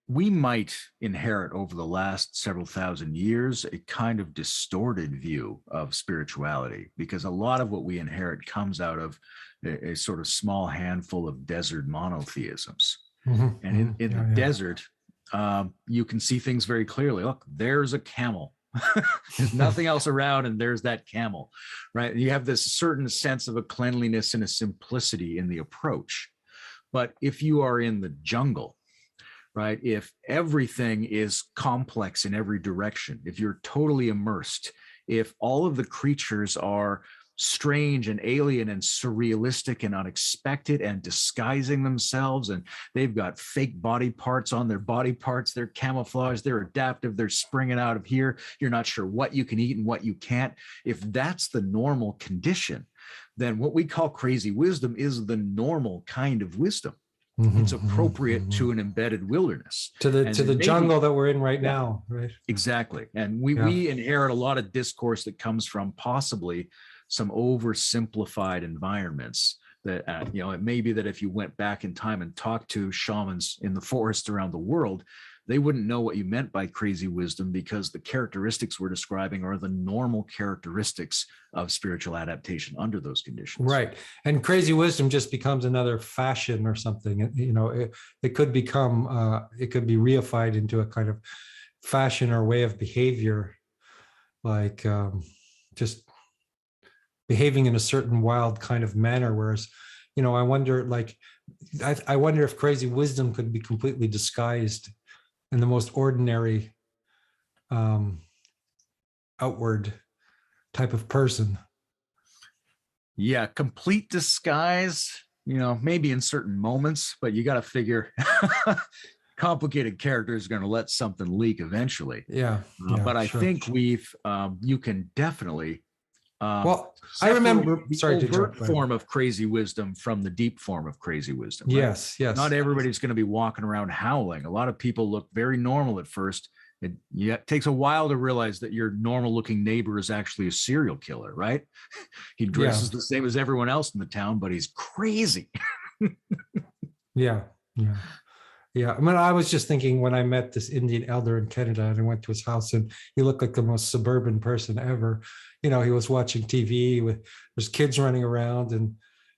Speaker 1: we might inherit over the last several thousand years a kind of distorted view of spirituality, because a lot of what we inherit comes out of a sort of small handful of desert monotheisms. Mm-hmm. And in the desert, you can see things very clearly. Look, there's a camel. There's nothing else around, and there's that camel, right? You have this certain sense of a cleanliness and a simplicity in the approach. But if you are in the jungle, right, if everything is complex in every direction, if you're totally immersed, if all of the creatures are strange and alien and surrealistic and unexpected and disguising themselves, and they've got fake body parts on their body parts, they're camouflaged, they're adaptive, they're springing out of here, you're not sure what you can eat and what you can't. If that's the normal condition, then what we call crazy wisdom is the normal kind of wisdom. Mm-hmm, it's appropriate to an embedded wilderness,
Speaker 2: to the jungle that we're in right now, right?
Speaker 1: Exactly. And we inherit a lot of discourse that comes from possibly some oversimplified environments that it may be that if you went back in time and talked to shamans in the forest around the world, they wouldn't know what you meant by crazy wisdom, because the characteristics we're describing are the normal characteristics of spiritual adaptation under those conditions.
Speaker 2: Right. And crazy wisdom just becomes another fashion or something. It could become, it could be reified into a kind of fashion or way of behavior, like just behaving in a certain wild kind of manner. Whereas, I wonder if crazy wisdom could be completely disguised in the most ordinary outward type of person.
Speaker 1: Yeah, complete disguise, maybe in certain moments, but you got to figure complicated characters are going to let something leak eventually.
Speaker 2: Yeah.
Speaker 1: But I think you can definitely
Speaker 2: well, I remember
Speaker 1: the overt form of crazy wisdom from the deep form of crazy wisdom. Right?
Speaker 2: Yes.
Speaker 1: Not everybody's going to be walking around howling. A lot of people look very normal at first. It takes a while to realize that your normal looking neighbor is actually a serial killer, right? He dresses the same as everyone else in the town, but he's crazy.
Speaker 2: Yeah. I mean, I was just thinking when I met this Indian elder in Canada and I went to his house, and he looked like the most suburban person ever. He was watching TV there's kids running around, and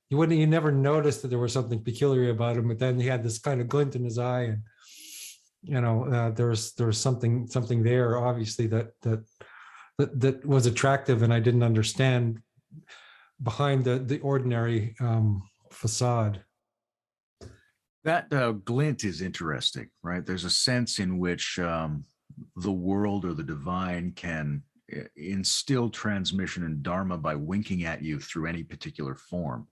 Speaker 2: you never noticed that there was something peculiar about him. But then he had this kind of glint in his eye, and there was something there, obviously that was attractive, and I didn't understand behind the ordinary facade.
Speaker 1: That glint is interesting, right? There's a sense in which the world or the divine can instill transmission and dharma by winking at you through any particular form,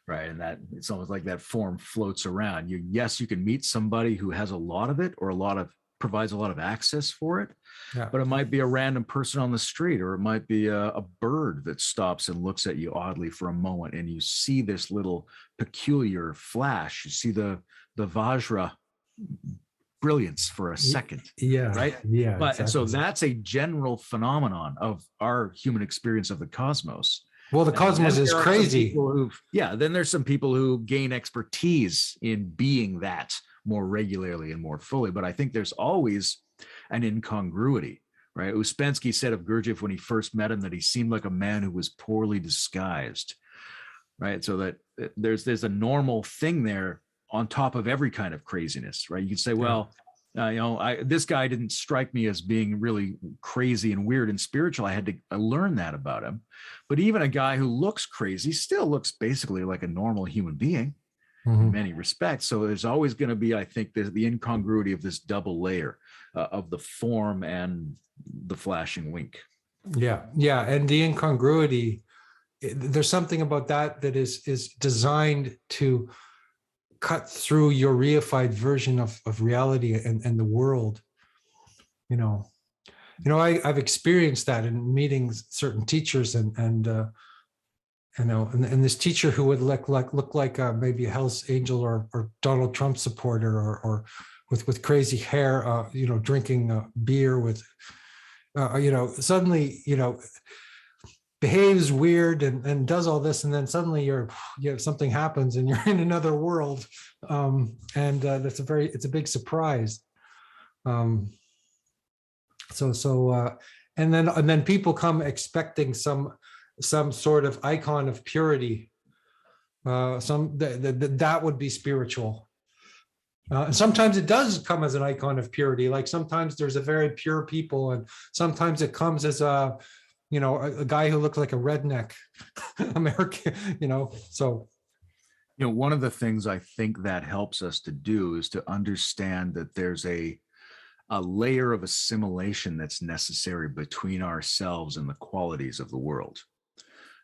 Speaker 1: right? And that it's almost like that form floats around you. Yes, you can meet somebody who has a lot of it, or provides a lot of access for it, but it might be a random person on the street, or it might be a bird that stops and looks at you oddly for a moment, and you see this little peculiar flash. You see the Vajra brilliance for a second.
Speaker 2: Yeah.
Speaker 1: Right.
Speaker 2: Yeah.
Speaker 1: But
Speaker 2: exactly.
Speaker 1: so that's a general phenomenon of our human experience of the cosmos.
Speaker 2: Well, the cosmos is crazy.
Speaker 1: Then there's some people who gain expertise in being that more regularly and more fully. But I think there's always an incongruity, right? Ouspensky said of Gurdjieff when he first met him that he seemed like a man who was poorly disguised, right? So that there's a normal thing there on top of every kind of craziness, right? You can say, well, this guy didn't strike me as being really crazy and weird and spiritual. I had to learn that about him. But even a guy who looks crazy still looks basically like a normal human being in many respects. So there's always going to be, I think, the incongruity of this double layer of the form and the flashing wink.
Speaker 2: Yeah. And the incongruity, there's something about that is designed to cut through your reified version of reality and the world. I've experienced that in meeting certain teachers, and this teacher who would look like maybe a Hell's Angel or Donald Trump supporter, or with crazy hair, drinking beer with, suddenly, behaves weird and does all this, and then suddenly something happens and you're in another world, and it's a big surprise. And then people come expecting some sort of icon of purity, that would be spiritual. And sometimes it does come as an icon of purity. Like sometimes there's a very pure people, and sometimes it comes as a guy who looks like a redneck American, so.
Speaker 1: One of the things I think that helps us to do is to understand that there's a layer of assimilation that's necessary between ourselves and the qualities of the world.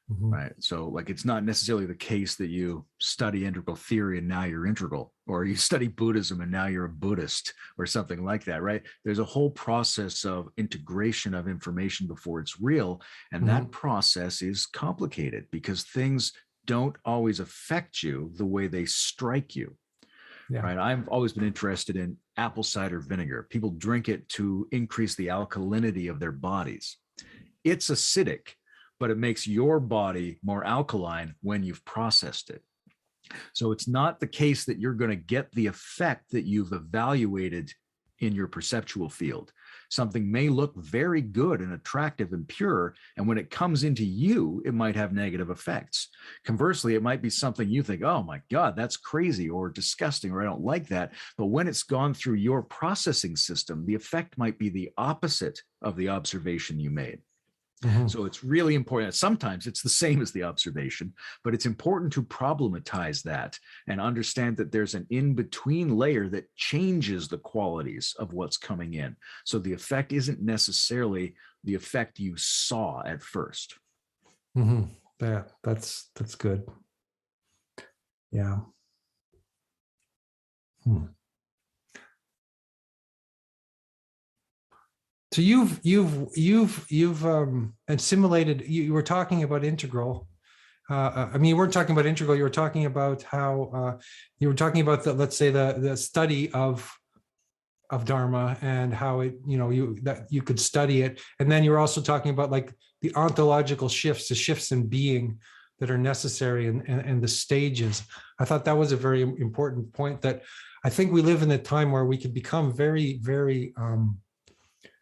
Speaker 1: Mm-hmm. Right. So like, it's not necessarily the case that you study integral theory and now you're integral, or you study Buddhism and now you're a Buddhist or something like that. Right. There's a whole process of integration of information before it's real. And mm-hmm. that process is complicated because things don't always affect you the way they strike you. Yeah. Right. I've always been interested in apple cider vinegar. People drink it to increase the alkalinity of their bodies. It's acidic, but it makes your body more alkaline when you've processed it. So it's not the case that you're going to get the effect that you've evaluated in your perceptual field. Something may look very good and attractive and pure, and when it comes into you, it might have negative effects. Conversely, it might be something you think, oh my God, that's crazy or disgusting, or I don't like that. But when it's gone through your processing system, the effect might be the opposite of the observation you made. Mm-hmm. So it's really important. Sometimes it's the same as the observation, but it's important to problematize that and understand that there's an in-between layer that changes the qualities of what's coming in. So the effect isn't necessarily the effect you saw at first.
Speaker 2: Mm-hmm. Yeah, that's good. Yeah. So you've assimilated. You were talking about integral. You weren't talking about integral. You were talking about how you were talking about let's say the study of Dharma and how it that you could study it, and then you were also talking about like the ontological shifts, the shifts in being that are necessary, and the stages. I thought that was a very important point. That I think we live in a time where we could become very, very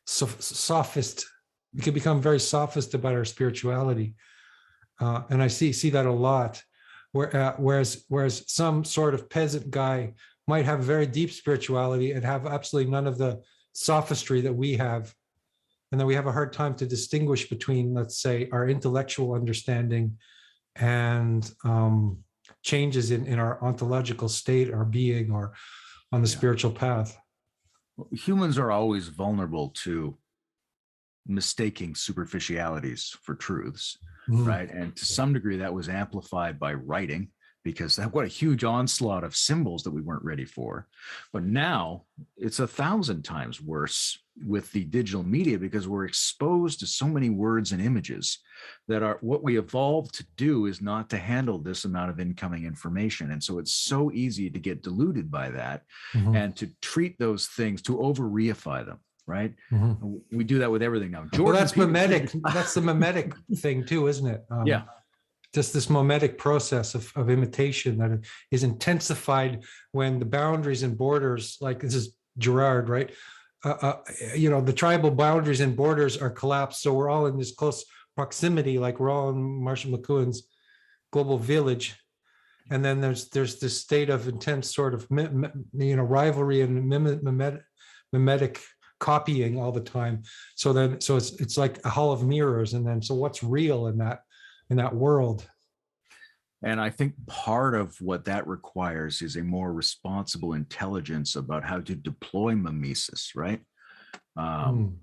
Speaker 2: sophist. We can become very sophist about our spirituality, and I see that a lot. Whereas some sort of peasant guy might have very deep spirituality and have absolutely none of the sophistry that we have, and then we have a hard time to distinguish between, let's say, our intellectual understanding and changes in our ontological state, our being, or on the spiritual path.
Speaker 1: Humans are always vulnerable to mistaking superficialities for truths, right? And to some degree, that was amplified by writing, because what a huge onslaught of symbols that we weren't ready for. But now it's 1,000 times worse with the digital media, because we're exposed to so many words and images that are what we evolved to do is not to handle this amount of incoming information. And so it's so easy to get deluded by that and to treat those things, to over reify them. Right. We do that with everything now.
Speaker 2: Jordan, well, that's mimetic. That's the mimetic thing too, isn't it?
Speaker 1: Yeah.
Speaker 2: Just this mimetic process of imitation that is intensified when the boundaries and borders, like this is Gerard, right? The tribal boundaries and borders are collapsed. So we're all in this close proximity, like we're all in Marshall McLuhan's global village. And then there's this state of intense sort of, rivalry and mimetic copying all the time. So it's like a hall of mirrors. And then, so what's real in that world?
Speaker 1: And I think part of what that requires is a more responsible intelligence about how to deploy mimesis, right? Vervaeke,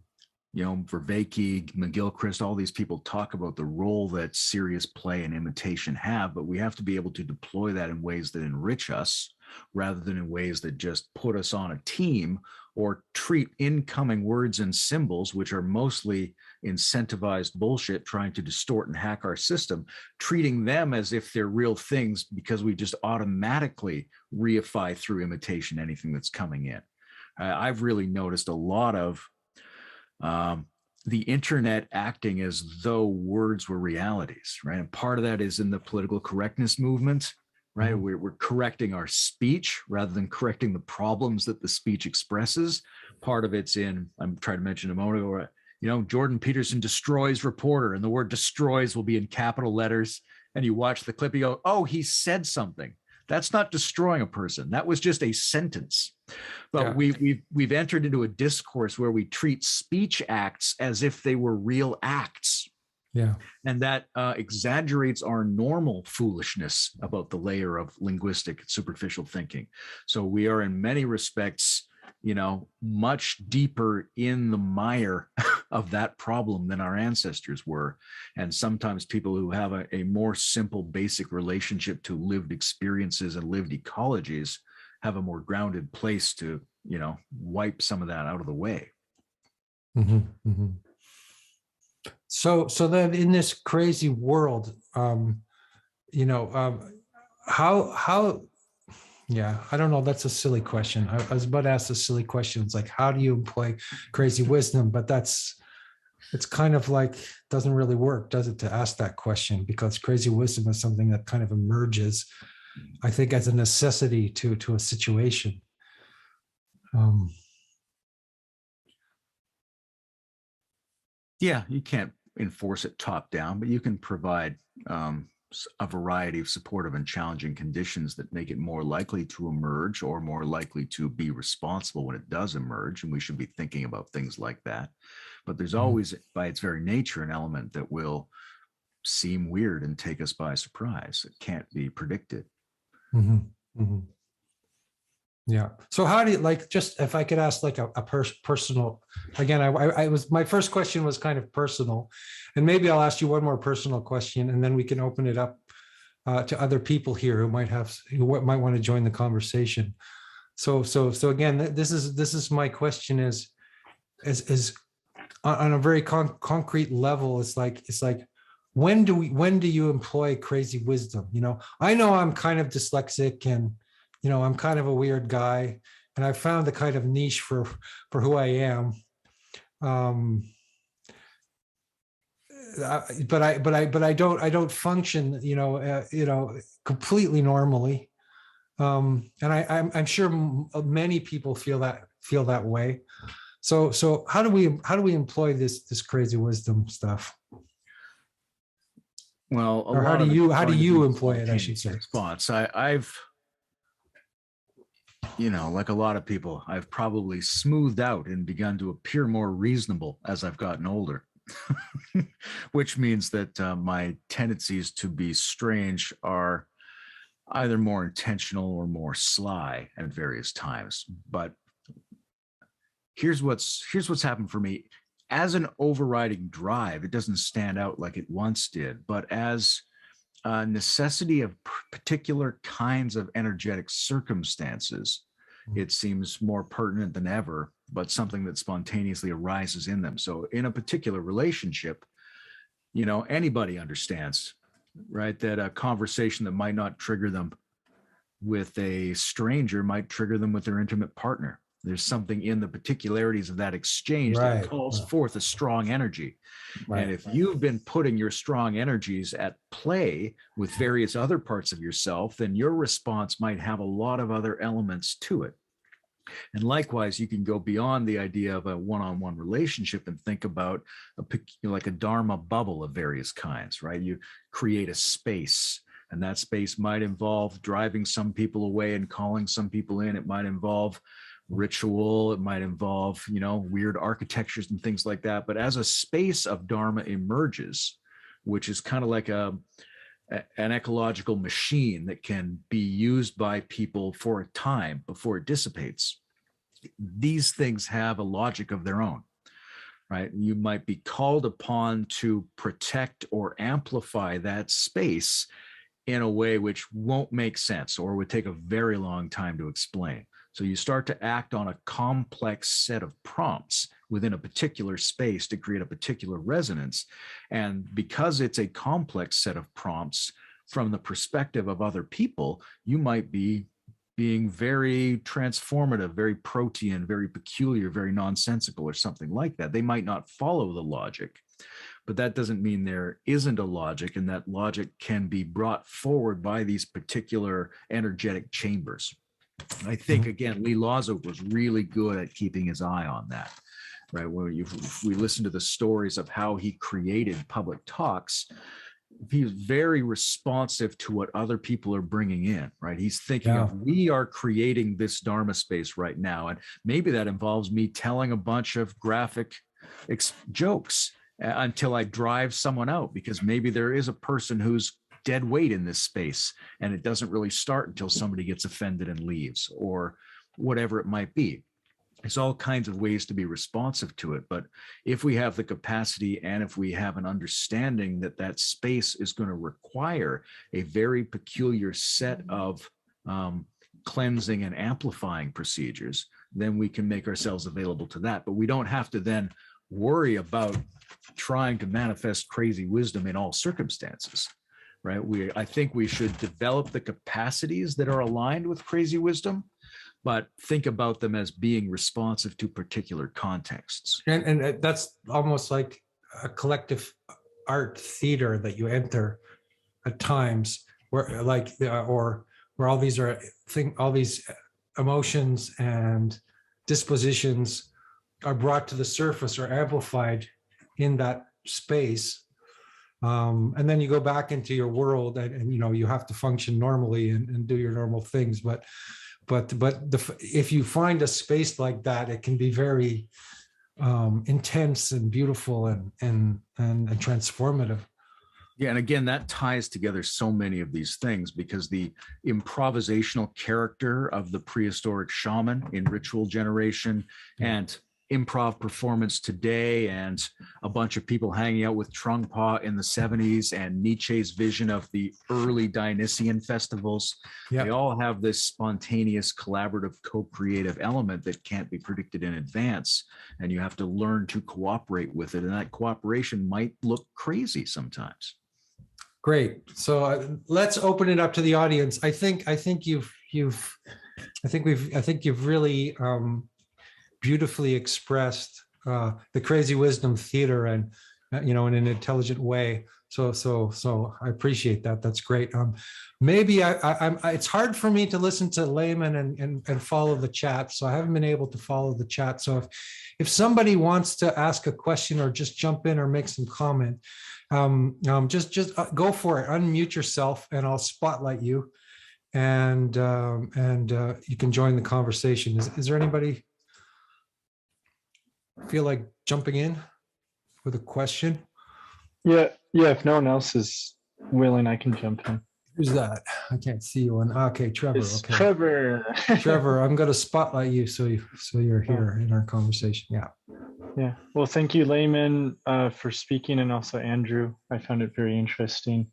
Speaker 1: McGilchrist, all these people talk about the role that serious play and imitation have, but we have to be able to deploy that in ways that enrich us rather than in ways that just put us on a team or treat incoming words and symbols, which are mostly incentivized bullshit trying to distort and hack our system, treating them as if they're real things because we just automatically reify through imitation anything that's coming in. I've really noticed a lot of the internet acting as though words were realities, right? And part of that is in the political correctness movement, right?
Speaker 2: Mhm.
Speaker 1: We're correcting our speech rather than correcting the problems that the speech expresses. Part of it's in, I'm trying to mention a moment ago, Jordan Peterson destroys reporter, and the word destroys will be in capital letters. And you watch the clip, you go, oh, he said something. That's not destroying a person. That was just a sentence. But
Speaker 2: Yeah.
Speaker 1: we've entered into a discourse where we treat speech acts as if they were real acts.
Speaker 2: Yeah.
Speaker 1: And that exaggerates our normal foolishness about the layer of linguistic superficial thinking. So we are in many respects, much deeper in the mire of that problem than our ancestors were. And sometimes people who have a more simple, basic relationship to lived experiences and lived ecologies have a more grounded place to, wipe some of that out of the way.
Speaker 2: Mm-hmm. Mm-hmm. So then in this crazy world, how, yeah, I don't know. That's a silly question. I was about to ask a silly question. It's like, how do you employ crazy wisdom? But it's kind of like, doesn't really work, does it, to ask that question? Because crazy wisdom is something that kind of emerges, I think, as a necessity to a situation.
Speaker 1: Yeah, you can't enforce it top down, but you can provide a variety of supportive and challenging conditions that make it more likely to emerge or more likely to be responsible when it does emerge. And we should be thinking about things like that. But there's always, by its very nature, an element that will seem weird and take us by surprise. It can't be predicted.
Speaker 2: Mm-hmm. Mm-hmm. Yeah. So how do you, like, just if I could ask like a personal, again, I was, my first question was kind of personal, and maybe I'll ask you one more personal question, and then we can open it up to other people here who might want to join the conversation. So again, this is my question is on a very concrete level. It's like, when do you employ crazy wisdom? I know I'm kind of dyslexic, and I'm kind of a weird guy, and I found the kind of niche for who I am. But I don't function, completely normally. And I'm sure many people feel that way. So how do we employ this crazy wisdom stuff?
Speaker 1: Well,
Speaker 2: or how do you employ it, I should say?
Speaker 1: Response. I've like a lot of people, I've probably smoothed out and begun to appear more reasonable as I've gotten older, which means that my tendencies to be strange are either more intentional or more sly at various times. But here's what's happened for me. As an overriding drive, it doesn't stand out like it once did, but as a necessity of particular kinds of energetic circumstances, it seems more pertinent than ever, but something that spontaneously arises in them. So in a particular relationship, anybody understands, right, that a conversation that might not trigger them with a stranger might trigger them with their intimate partner. There's something in the particularities of that exchange that calls forth a strong energy. Right. And if you've been putting your strong energies at play with various other parts of yourself, then your response might have a lot of other elements to it. And likewise, you can go beyond the idea of a one-on-one relationship and think about like a Dharma bubble of various kinds, right? You create a space, and that space might involve driving some people away and calling some people in. It might involve ritual, it might involve, weird architectures and things like that. But as a space of Dharma emerges, which is kind of like an ecological machine that can be used by people for a time before it dissipates, these things have a logic of their own, right? You might be called upon to protect or amplify that space in a way which won't make sense or would take a very long time to explain. So you start to act on a complex set of prompts within a particular space to create a particular resonance. And because it's a complex set of prompts from the perspective of other people, you might be being very transformative, very protean, very peculiar, very nonsensical, or something like that. They might not follow the logic, but that doesn't mean there isn't a logic, and that logic can be brought forward by these particular energetic chambers. And I think, again, Lee Lozow was really good at keeping his eye on that, right? When we listen to the stories of how he created public talks, he's very responsive to what other people are bringing in, right? He's thinking of, we are creating this Dharma space right now. And maybe that involves me telling a bunch of graphic jokes until I drive someone out, because maybe there is a person who's dead weight in this space and it doesn't really start until somebody gets offended and leaves, or whatever it might be. There's all kinds of ways to be responsive to it. But if we have the capacity and if we have an understanding that that space is going to require a very peculiar set of cleansing and amplifying procedures, then we can make ourselves available to that. But we don't have to then worry about trying to manifest crazy wisdom in all circumstances, right? I think we should develop the capacities that are aligned with crazy wisdom, but think about them as being responsive to particular contexts.
Speaker 2: And that's almost like a collective art theater that you enter at times, where where all these emotions and dispositions are brought to the surface or amplified in that space. And then you go back into your world and you have to function normally and do your normal things. But if you find a space like that, it can be very intense and beautiful and transformative.
Speaker 1: Yeah, and again, that ties together so many of these things, because the improvisational character of the prehistoric shaman in ritual generation and improv performance today, and a bunch of people hanging out with Trungpa in the 70s, and Nietzsche's vision of the early Dionysian festivals. They all have this spontaneous, collaborative, co-creative element that can't be predicted in advance, and you have to learn to cooperate with it. And that cooperation might look crazy sometimes.
Speaker 2: Great. So let's open it up to the audience. I think you've really beautifully expressed the crazy wisdom theater, and in an intelligent way. So I appreciate that. That's great. Maybe it's hard for me to listen to Layman and follow the chat, so I haven't been able to follow the chat. So if somebody wants to ask a question or just jump in or make some comment, just go for it. Unmute yourself, and I'll spotlight you, and you can join the conversation. Is there anybody feel like jumping in with a question?
Speaker 3: Yeah. If no one else is willing, I can jump in.
Speaker 2: Who's that? I can't see you. Okay, Trevor.
Speaker 3: It's
Speaker 2: okay,
Speaker 3: Trevor.
Speaker 2: Trevor, I'm going to spotlight you so you're here in our conversation. Yeah.
Speaker 3: Well, thank you, Layman, for speaking, and also Andrew. I found it very interesting.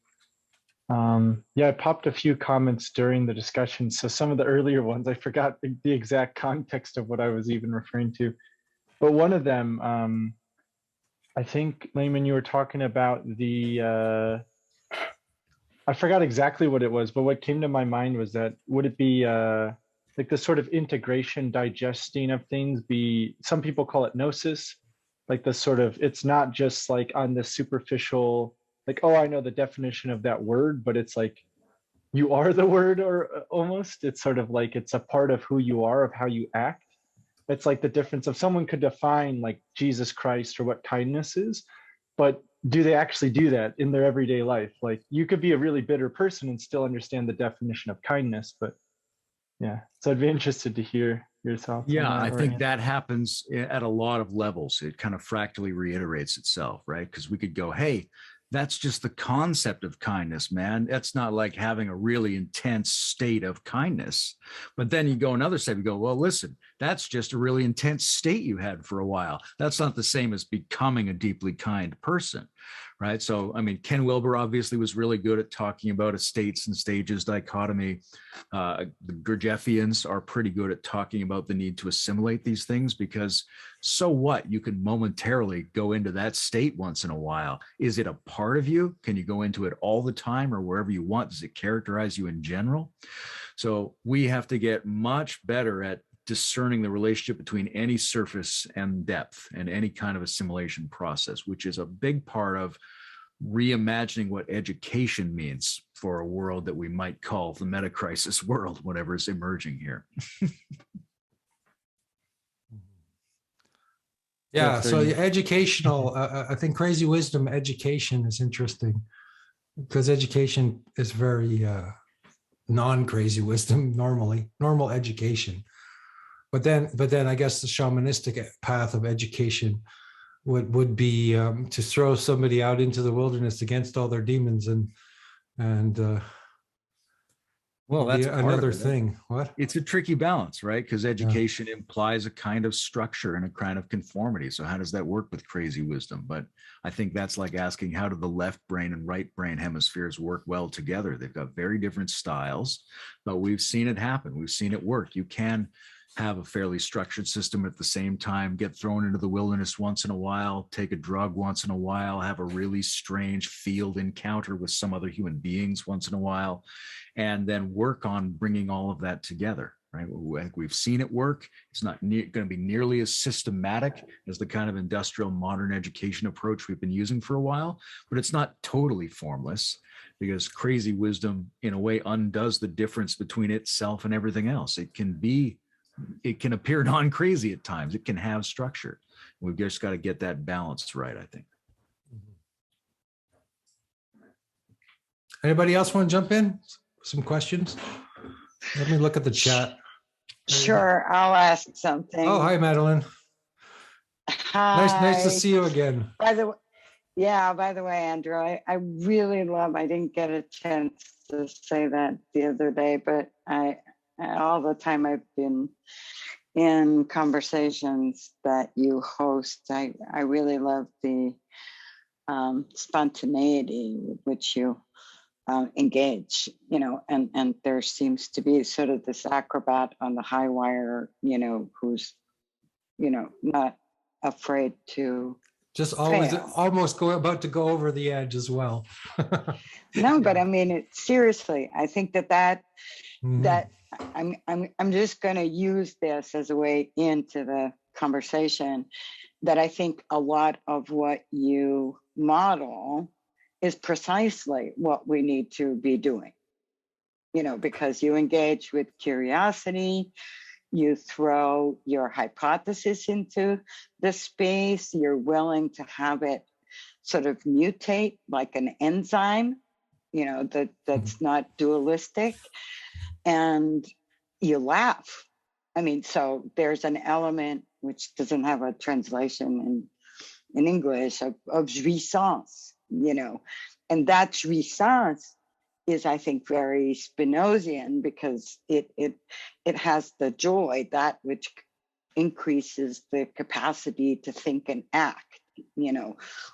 Speaker 3: I popped a few comments during the discussion. So some of the earlier ones, I forgot the exact context of what I was even referring to. But one of them, I think, Layman, you were talking about I forgot exactly what it was, but what came to my mind was that, would it be like the sort of integration, digesting of things some people call it Gnosis, like the sort of, it's not just like on the superficial, like, oh, I know the definition of that word, but it's like, you are the word, or almost, it's sort of like, it's a part of who you are, of how you act. It's like the difference of someone could define like Jesus Christ or what kindness is, but do they actually do that in their everyday life? Like, you could be a really bitter person and still understand the definition of kindness, but yeah. So I'd be interested to hear your thoughts.
Speaker 1: Yeah, I think that happens at a lot of levels. It kind of fractally reiterates itself, right? Because we could go, hey, that's just the concept of kindness, man. That's not like having a really intense state of kindness. But then you go another step, you go, well, listen, that's just a really intense state you had for a while. That's not the same as becoming a deeply kind person, right? So, I mean, Ken Wilber obviously was really good at talking about a states and stages dichotomy. The Gurdjieffians are pretty good at talking about the need to assimilate these things, because so what? You can momentarily go into that state once in a while. Is it a part of you? Can you go into it all the time or wherever you want? Does it characterize you in general? So we have to get much better at discerning the relationship between any surface and depth and any kind of assimilation process, which is a big part of reimagining what education means for a world that we might call the meta-crisis world, whatever is emerging here.
Speaker 2: Yeah, so the educational, I think crazy wisdom education is interesting, because education is very non-crazy wisdom normally, normal education. But then I guess the shamanistic path of education would be to throw somebody out into the wilderness against all their demons and
Speaker 1: well, that's
Speaker 2: another thing. What?
Speaker 1: It's a tricky balance, right? Because education implies a kind of structure and a kind of conformity. So how does that work with crazy wisdom? But I think that's like asking, how do the left brain and right brain hemispheres work well together? They've got very different styles, but we've seen it happen. We've seen it work. You can have a fairly structured system at the same time, get thrown into the wilderness once in a while, take a drug once in a while, have a really strange field encounter with some other human beings once in a while, and then work on bringing all of that together, right? We've seen it work. It's not going to be nearly as systematic as the kind of industrial modern education approach we've been using for a while, but it's not totally formless, because crazy wisdom in a way undoes the difference between itself and everything else. It can appear non-crazy at times. It can have structure. We've just got to get that balance right, I think.
Speaker 2: Anybody else want to jump in? Some questions? Let me look at the chat.
Speaker 4: Sure, I'll ask something.
Speaker 2: Oh, hi, Madeline.
Speaker 4: Hi.
Speaker 2: Nice to see you again.
Speaker 4: By the way, Andrew, I really love, I didn't get a chance to say that the other day, but all the time I've been in conversations that you host, I really love the spontaneity with which you engage, and there seems to be sort of this acrobat on the high wire, who's, not afraid to
Speaker 2: just always
Speaker 4: fail.
Speaker 2: Almost about to go over the edge as well.
Speaker 4: No, but I mean, seriously, I think that I'm just going to use this as a way into the conversation, that I think a lot of what you model is precisely what we need to be doing, because you engage with curiosity, you throw your hypothesis into the space, you're willing to have it sort of mutate like an enzyme, that's not dualistic, and you laugh. I mean, so there's an element which doesn't have a translation in English of jouissance, and that jouissance is, I think, very Spinozian, because it has the joy, that which increases the capacity to think and act,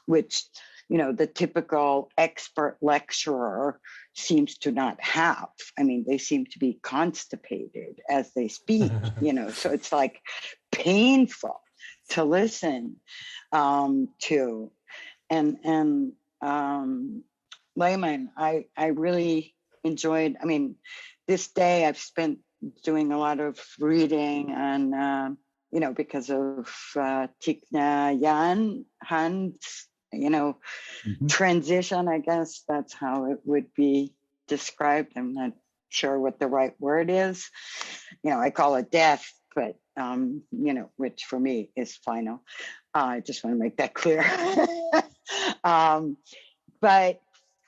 Speaker 4: which, the typical expert lecturer seems to not have. I mean, they seem to be constipated as they speak, so it's like painful to listen to. And Layman, I really enjoyed, I mean, this day I've spent doing a lot of reading and, because of Thich Nhat Hanh's, transition, I guess that's how it would be described. I'm not sure what the right word is. I call it death, but, which for me is final. I just want to make that clear. But,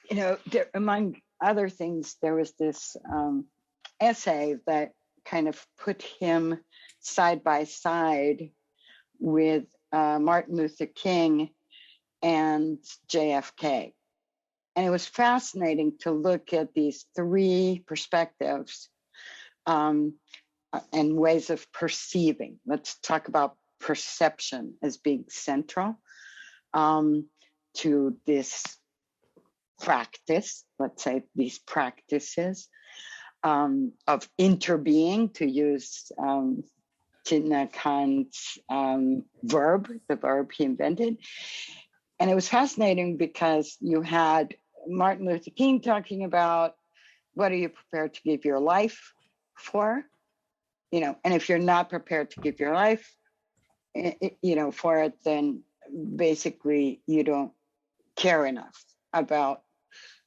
Speaker 4: there, among other things, there was this essay that kind of put him side by side with Martin Luther King and JFK. And it was fascinating to look at these three perspectives and ways of perceiving. Let's talk about perception as being central. to this practice, let's say these practices of interbeing, to use Thich Kant's verb, the verb he invented. And it was fascinating because you had Martin Luther King talking about, what are you prepared to give your life for? You know, and if you're not prepared to give your life, you know, for it, then basically you don't care enough about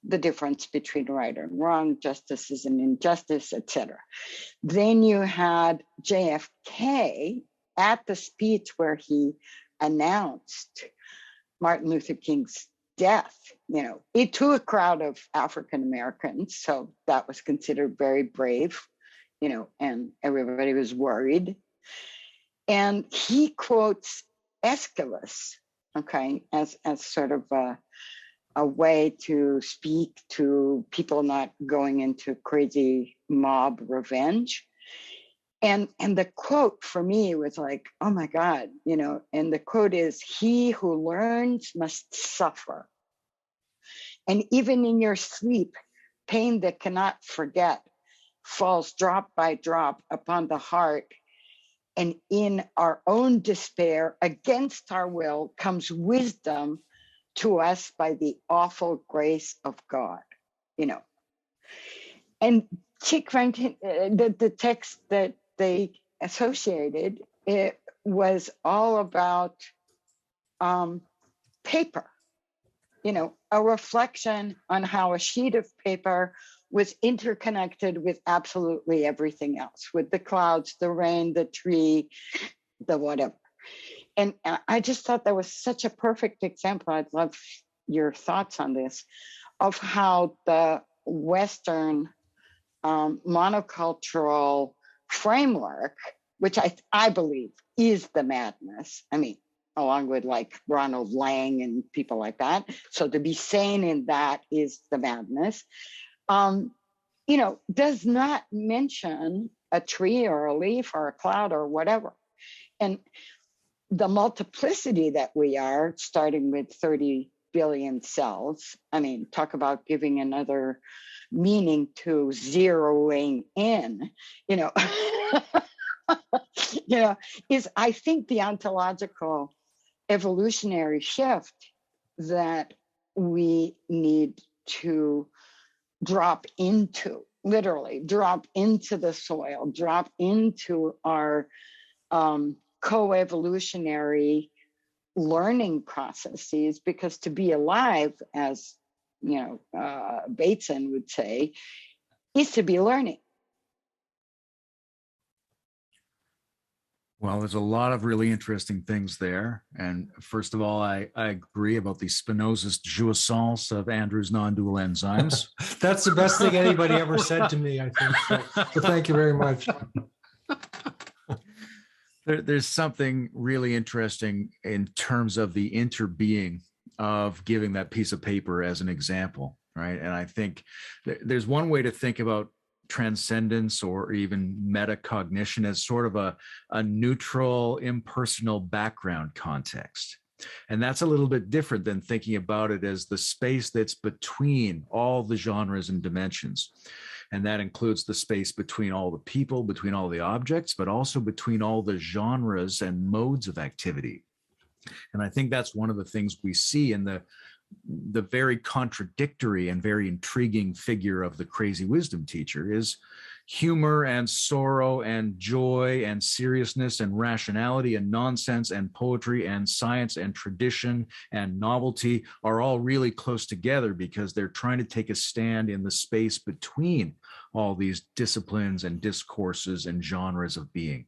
Speaker 4: the difference between right and wrong, justice is an injustice, etc. Then you had JFK at the speech where he announced Martin Luther King's death. You know, it to a crowd of African Americans, so that was considered very brave, you know, and everybody was worried. And he quotes Aeschylus, okay, as sort of a way to speak to people not going into crazy mob revenge. And the quote for me was like, oh my God, you know, and the quote is, he who learns must suffer. And even in your sleep, pain that cannot forget falls drop by drop upon the heart. And in our own despair, against our will, comes wisdom to us by the awful grace of God, you know. And the text that they associated, it was all about paper, you know, a reflection on how a sheet of paper was interconnected with absolutely everything else, with the clouds, the rain, the tree, the whatever. And I just thought that was such a perfect example. I'd love your thoughts on this, of how the Western monocultural framework, which I believe is the madness. I mean, along with like Ronald Lang and people like that. So to be sane in that is the madness. You know, does not mention a tree or a leaf or a cloud or whatever. And the multiplicity that we are, starting with 30 billion cells, I mean, talk about giving another meaning to zeroing in, you know, you know, is, I think, the ontological evolutionary shift that we need to drop into, literally drop into the soil, drop into our co-evolutionary learning processes, because to be alive, as you know, Bateson would say, is to be learning.
Speaker 1: Well, there's a lot of really interesting things there. And first of all, I agree about the Spinozist jouissance of Andrew's non-dual enzymes.
Speaker 2: That's the best thing anybody ever said to me, I think. So thank you very much.
Speaker 1: There's something really interesting in terms of the interbeing of giving that piece of paper as an example, right? And I think there's one way to think about transcendence or even metacognition as sort of a neutral, impersonal background context. And that's a little bit different than thinking about it as the space that's between all the genres and dimensions. And that includes the space between all the people, between all the objects, but also between all the genres and modes of activity. And I think that's one of the things we see in the very contradictory and very intriguing figure of the crazy wisdom teacher is humor and sorrow and joy and seriousness and rationality and nonsense and poetry and science and tradition and novelty are all really close together because they're trying to take a stand in the space between all these disciplines and discourses and genres of being.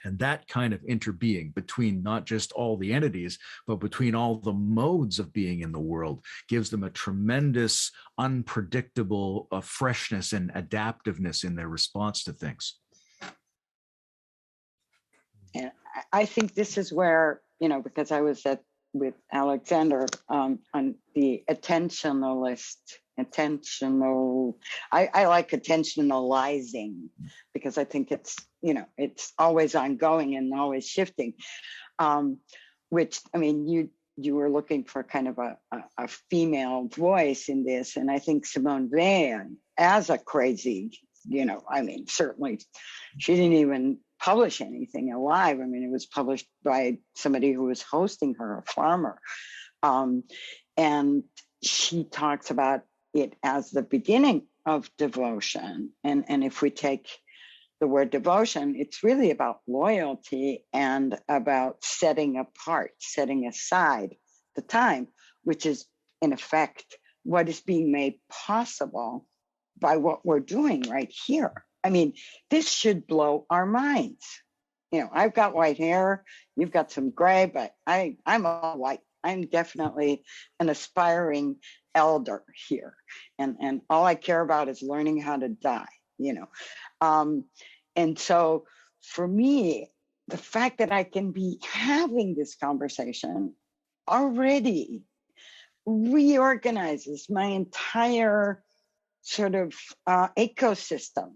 Speaker 1: And that kind of interbeing between not just all the entities, but between all the modes of being in the world gives them a tremendous, unpredictable freshness and adaptiveness in their response to things.
Speaker 4: And I think this is where, you know, because I was with Alexander on the I like attentionalizing, because I think it's, you know, it's always ongoing and always shifting, which, I mean, you were looking for kind of a female voice in this. And I think Simone Weil, as a crazy, I mean, certainly she didn't even publish anything alive. I mean, it was published by somebody who was hosting her, a farmer. And she talks about it as the beginning of devotion. And if we take the word devotion, it's really about loyalty and about setting apart, setting aside the time, which is in effect what is being made possible by what we're doing right here. I mean, this should blow our minds. I've got white hair, you've got some gray, but I'm all white. I'm definitely an aspiring elder here. And all I care about is learning how to die, And so for me, the fact that I can be having this conversation already reorganizes my entire sort of ecosystem,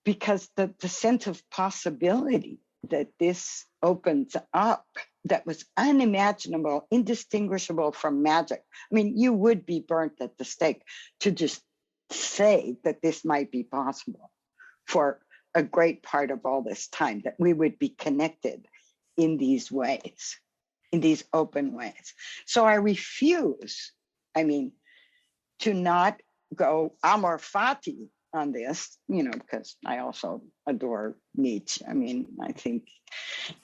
Speaker 4: because the sense of possibility that this opens up, that was unimaginable, indistinguishable from magic. I mean, you would be burnt at the stake to just say that this might be possible for a great part of all this time, that we would be connected in these ways, in these open ways. So I refuse, to not go amor fati on this, because I also adore Nietzsche. I mean, I think,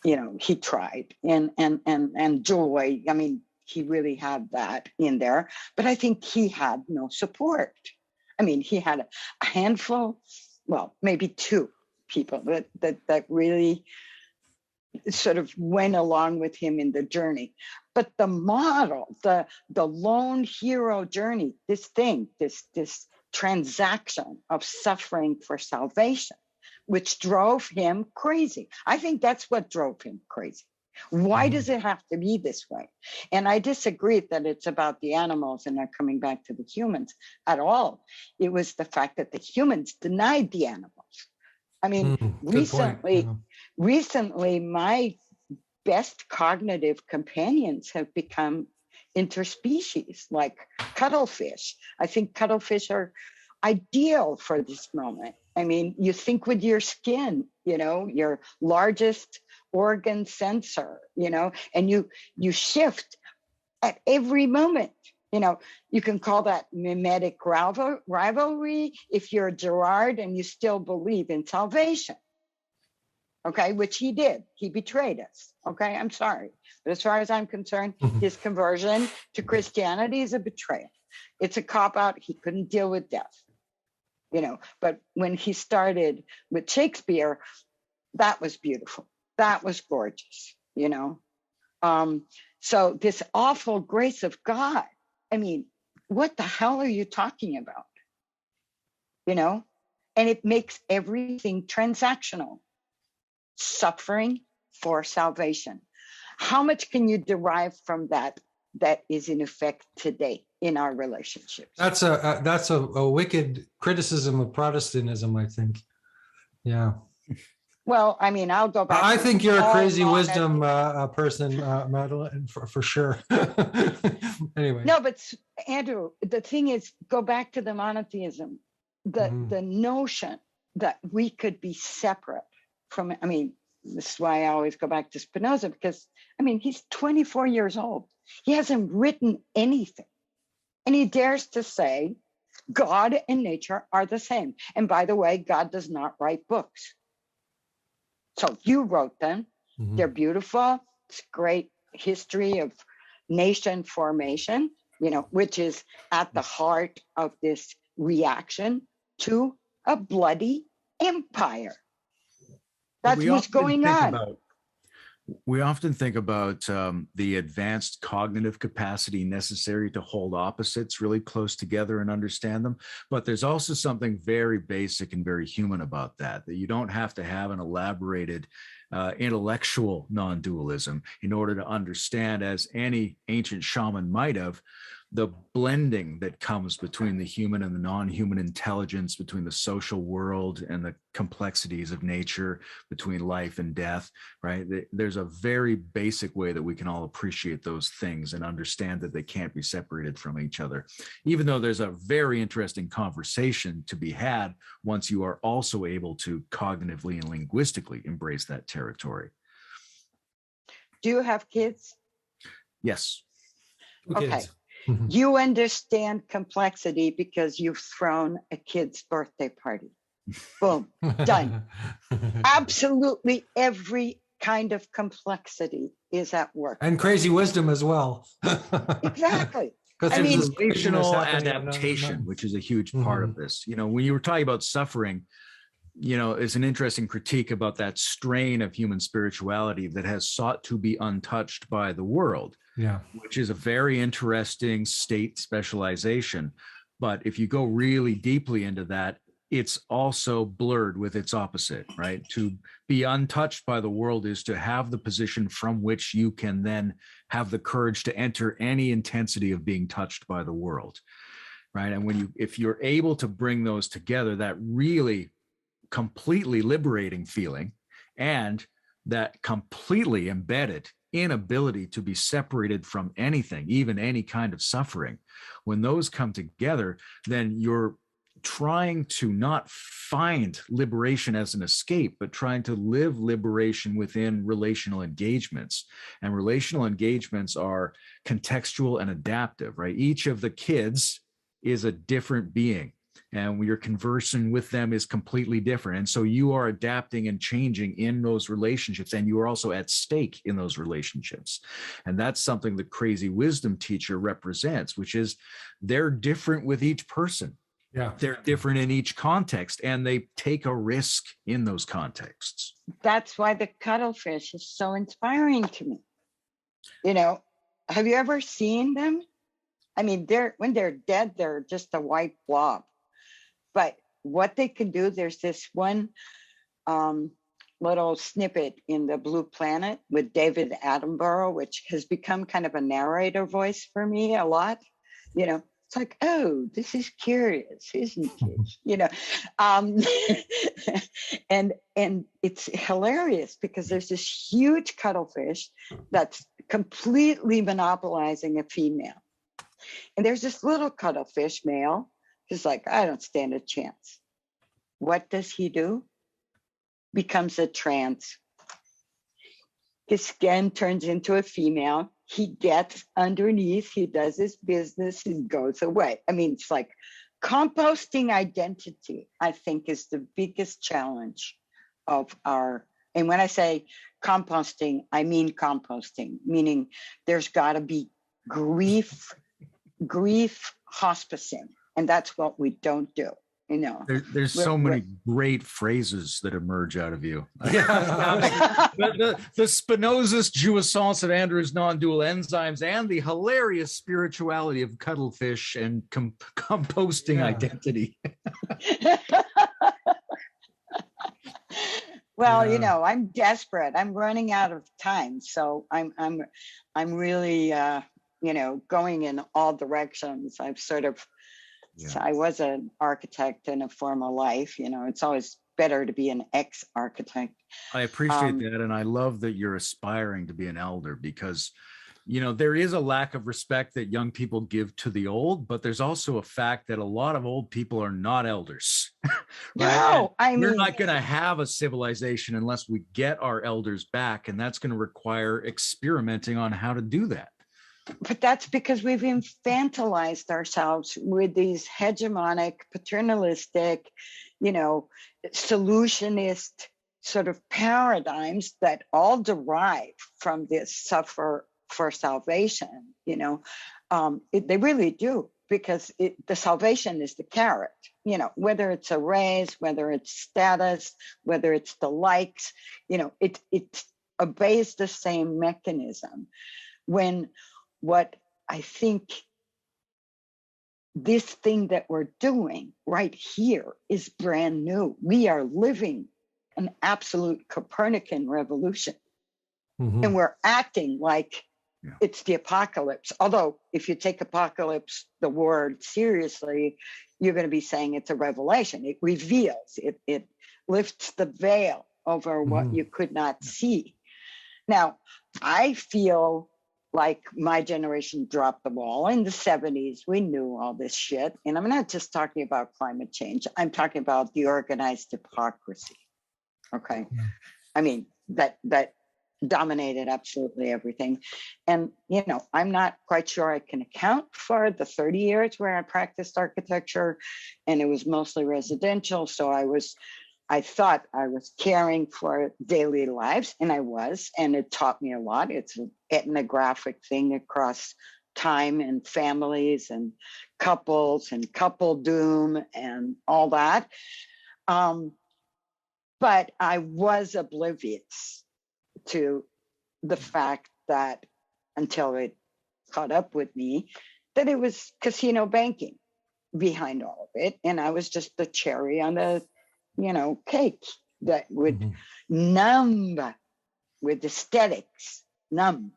Speaker 4: he tried, and joy. I mean, he really had that in there, but I think he had no support. I mean, he had a handful, well, maybe two people that really sort of went along with him in the journey. But the model, the lone hero journey, this transaction of suffering for salvation, which drove him crazy. I think that's what drove him crazy. Why does it have to be this way? And I disagree that it's about the animals and not coming back to the humans at all. It was the fact that the humans denied the animals. I mean, recently, my best cognitive companions have become interspecies, like cuttlefish. I think cuttlefish are ideal for this moment. I mean, you think with your skin, your largest organ sensor, and you shift at every moment. You can call that mimetic rivalry if you're Gerard and you still believe in salvation. Okay, which he did. He betrayed us. Okay, I'm sorry. But as far as I'm concerned, his conversion to Christianity is a betrayal. It's a cop-out. He couldn't deal with death. But when he started with Shakespeare, that was beautiful. That was gorgeous, So this awful grace of God, I mean, what the hell are you talking about? And it makes everything transactional. Suffering for salvation. How much can you derive from that is in effect today in our relationships?
Speaker 2: That's a wicked criticism of Protestantism, I think. Yeah.
Speaker 4: Well, I mean, I'll go back.
Speaker 2: I think you're a crazy wisdom person, Madeline, for sure. Anyway.
Speaker 4: No, but Andrew, the thing is, go back to the monotheism, the notion that we could be separate from, I mean, this is why I always go back to Spinoza, because, I mean, he's 24 years old. He hasn't written anything. And he dares to say God and nature are the same. And by the way, God does not write books. So you wrote them. They're beautiful. It's great history of nation formation, which is at the heart of this reaction to a bloody empire. That's what's going on.
Speaker 1: We often think about the advanced cognitive capacity necessary to hold opposites really close together and understand them. But there's also something very basic and very human about that you don't have to have an elaborated intellectual non-dualism in order to understand, as any ancient shaman might have, the blending that comes between the human and the non-human intelligence, between the social world and the complexities of nature, between life and death, right? There's a very basic way that we can all appreciate those things and understand that they can't be separated from each other, even though there's a very interesting conversation to be had once you are also able to cognitively and linguistically embrace that territory.
Speaker 4: Do you have kids?
Speaker 1: Yes.
Speaker 4: Okay. You understand complexity because you've thrown a kid's birthday party. Boom, done. Absolutely every kind of complexity is at work.
Speaker 2: And crazy wisdom as well.
Speaker 4: Exactly.
Speaker 1: Because
Speaker 4: I mean,
Speaker 1: relational adaptation, which is a huge part of this. You know, when you were talking about suffering, you know, it's an interesting critique about that strain of human spirituality that has sought to be untouched by the world.
Speaker 2: Yeah,
Speaker 1: which is a very interesting state specialization. But if you go really deeply into that, it's also blurred with its opposite, right? To be untouched by the world is to have the position from which you can then have the courage to enter any intensity of being touched by the world, right? And if you're able to bring those together, that really completely liberating feeling and that completely embedded inability to be separated from anything, even any kind of suffering, when those come together, then you're trying to not find liberation as an escape, but trying to live liberation within relational engagements. And relational engagements are contextual and adaptive, right? Each of the kids is a different being, and your conversing with them is completely different. And so you are adapting and changing in those relationships, and you are also at stake in those relationships. And that's something the crazy wisdom teacher represents, which is they're different with each person.
Speaker 2: Yeah,
Speaker 1: they're different in each context, and they take a risk in those contexts.
Speaker 4: That's why the cuttlefish is so inspiring to me. You know, have you ever seen them? I mean, when they're dead, they're just a white blob. But what they can do, there's this one little snippet in The Blue Planet with David Attenborough, which has become kind of a narrator voice for me a lot. You know, it's like, oh, this is curious, isn't it? You know, and it's hilarious because there's this huge cuttlefish that's completely monopolizing a female. And there's this little cuttlefish male. He's like, I don't stand a chance. What does he do? Becomes a trance. His skin turns into a female. He gets underneath. He does his business. He goes away. I mean, it's like composting identity, I think, is the biggest challenge of our, and when I say composting, I mean composting, meaning there's got to be grief hospicing. And that's what we don't do, you know.
Speaker 1: There's so many great phrases that emerge out of you.
Speaker 2: yeah.
Speaker 1: the Spinozist jouissance of Andrew's non-dual enzymes and the hilarious spirituality of cuttlefish and composting identity.
Speaker 4: Well, you know, I'm desperate. I'm running out of time, so I'm really you know, going in all directions. I've sort of. So I was an architect in a former life. You know, it's always better to be an ex-architect.
Speaker 1: I appreciate that. And I love that you're aspiring to be an elder because, you know, there is a lack of respect that young people give to the old, but there's also a fact that a lot of old people are not elders. Right?
Speaker 4: No, I mean,
Speaker 1: we're not going to have a civilization unless we get our elders back. And that's going to require experimenting on how to do that.
Speaker 4: But that's because we've infantilized ourselves with these hegemonic, paternalistic, you know, solutionist sort of paradigms that all derive from this suffer for salvation, you know. They really do, because the salvation is the carrot, you know, whether it's a raise, whether it's status, whether it's the likes, you know, it obeys the same mechanism. When what I think this thing that we're doing right here is brand new. We are living an absolute Copernican revolution. And we're acting like It's the apocalypse. Although if you take apocalypse, the word seriously, you're going to be saying it's a revelation. It reveals, it lifts the veil over what you could not see. Now, I feel like my generation dropped the ball. In the 70s, we knew all this shit. And I'm not just talking about climate change. I'm talking about the organized hypocrisy. Okay.
Speaker 2: Yeah.
Speaker 4: I mean, that dominated absolutely everything. And, you know, I'm not quite sure I can account for the 30 years where I practiced architecture, and it was mostly residential. So I thought I was caring for daily lives, and I was, and it taught me a lot. It's an ethnographic thing across time and families and couples and couple doom and all that. But I was oblivious to the fact that, until it caught up with me, that it was casino banking behind all of it. And I was just the cherry on the, you know, cake that would numb with aesthetics, the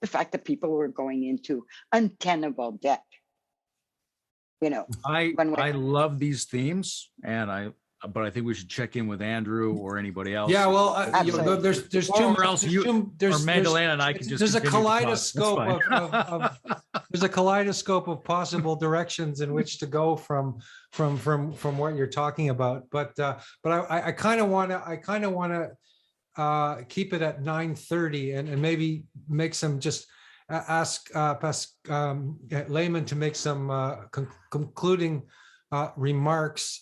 Speaker 4: fact that people were going into untenable debt. You know,
Speaker 1: I love these themes, but I think we should check in with Andrew or anybody else.
Speaker 2: Yeah, well, there's two.
Speaker 1: Or else or Magdalena and I can just.
Speaker 2: There's a
Speaker 1: continue to talk.
Speaker 2: kaleidoscope of there's a kaleidoscope of possible directions in which to go from what you're talking about. But I kind of want to keep it at 9:30 and maybe make some ask Layman to make some concluding remarks.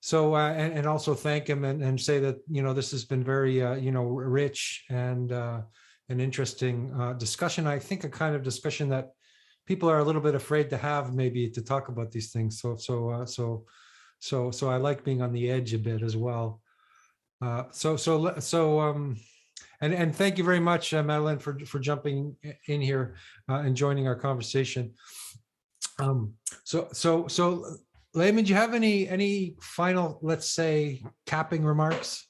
Speaker 2: So and also thank him and say that, you know, this has been very rich and an interesting discussion. I think a kind of discussion that people are a little bit afraid to have, maybe, to talk about these things. So I like being on the edge a bit as well. And thank you very much, Madeline, for jumping in here and joining our conversation. So Layman, do you have any final, let's say, capping remarks?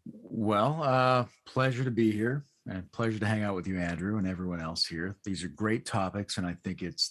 Speaker 1: Well, pleasure to be here, and pleasure to hang out with you, Andrew, and everyone else here. These are great topics, and I think it's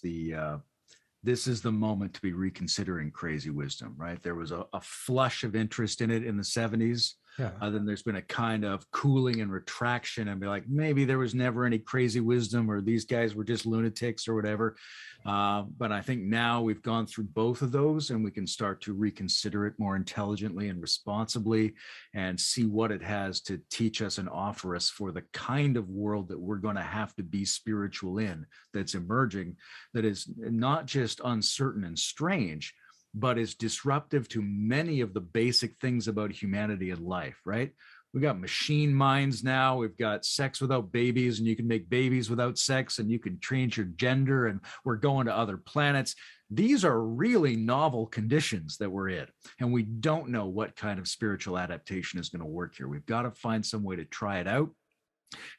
Speaker 1: this is the moment to be reconsidering crazy wisdom, right? There was a flush of interest in it in the 70s.
Speaker 2: Yeah.
Speaker 1: Then there's been a kind of cooling and retraction, and be like, maybe there was never any crazy wisdom, or these guys were just lunatics or whatever. But I think now we've gone through both of those, and we can start to reconsider it more intelligently and responsibly, and see what it has to teach us and offer us for the kind of world that we're going to have to be spiritual in, that's emerging, that is not just uncertain and strange, but is disruptive to many of the basic things about humanity and life, right? We got machine minds now. We've got sex without babies, and you can make babies without sex, and you can change your gender, and we're going to other planets. These are really novel conditions that we're in, and we don't know what kind of spiritual adaptation is going to work here. We've got to find some way to try it out.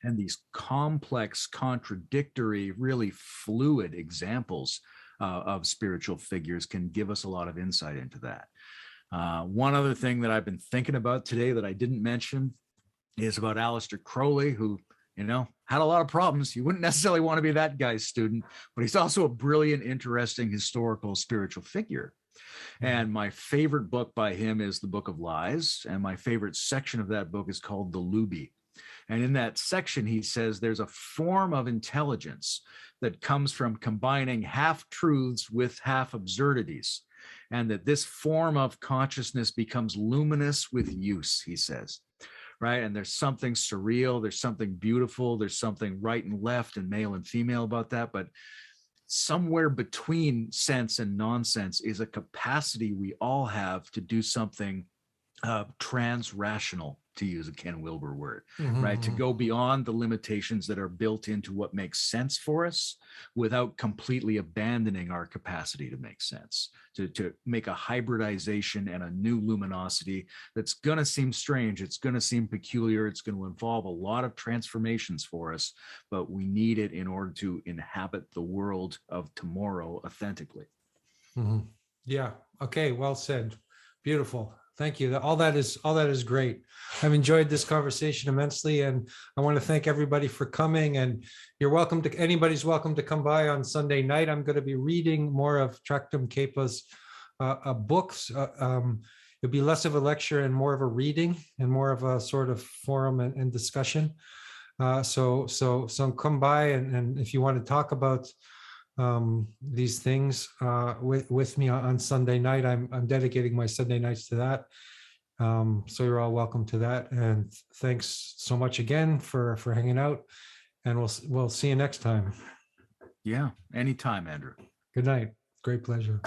Speaker 1: And these complex, contradictory, really fluid examples of spiritual figures can give us a lot of insight into that. One other thing that I've been thinking about today that I didn't mention is about Aleister Crowley, who, you know, had a lot of problems. You wouldn't necessarily want to be that guy's student, but he's also a brilliant, interesting, historical, spiritual figure. And my favorite book by him is the Book of Lies, and my favorite section of that book is called The Luby. And in that section, he says there's a form of intelligence that comes from combining half-truths with half-absurdities, and that this form of consciousness becomes luminous with use, he says, right? And there's something surreal, there's something beautiful, there's something right and left and male and female about that, but somewhere between sense and nonsense is a capacity we all have to do something trans-rational, to use a Ken Wilber word, right? To go beyond the limitations that are built into what makes sense for us without completely abandoning our capacity to make sense, to make a hybridization and a new luminosity that's going to seem strange. It's going to seem peculiar. It's going to involve a lot of transformations for us, but we need it in order to inhabit the world of tomorrow authentically.
Speaker 2: Yeah. Okay. Well said. Beautiful. Thank you. All that is great. I've enjoyed this conversation immensely, and I want to thank everybody for coming. And anybody's welcome to come by on Sunday night. I'm going to be reading more of Chogyam Trungpa's books. It'll be less of a lecture and more of a reading and more of a sort of forum and discussion. So come by, and if you want to talk about these things with me on Sunday night, I'm dedicating my Sunday nights to that. So you're all welcome to that. And thanks so much again for hanging out. And we'll see you next time.
Speaker 1: Yeah, anytime, Andrew.
Speaker 2: Good night. Great pleasure.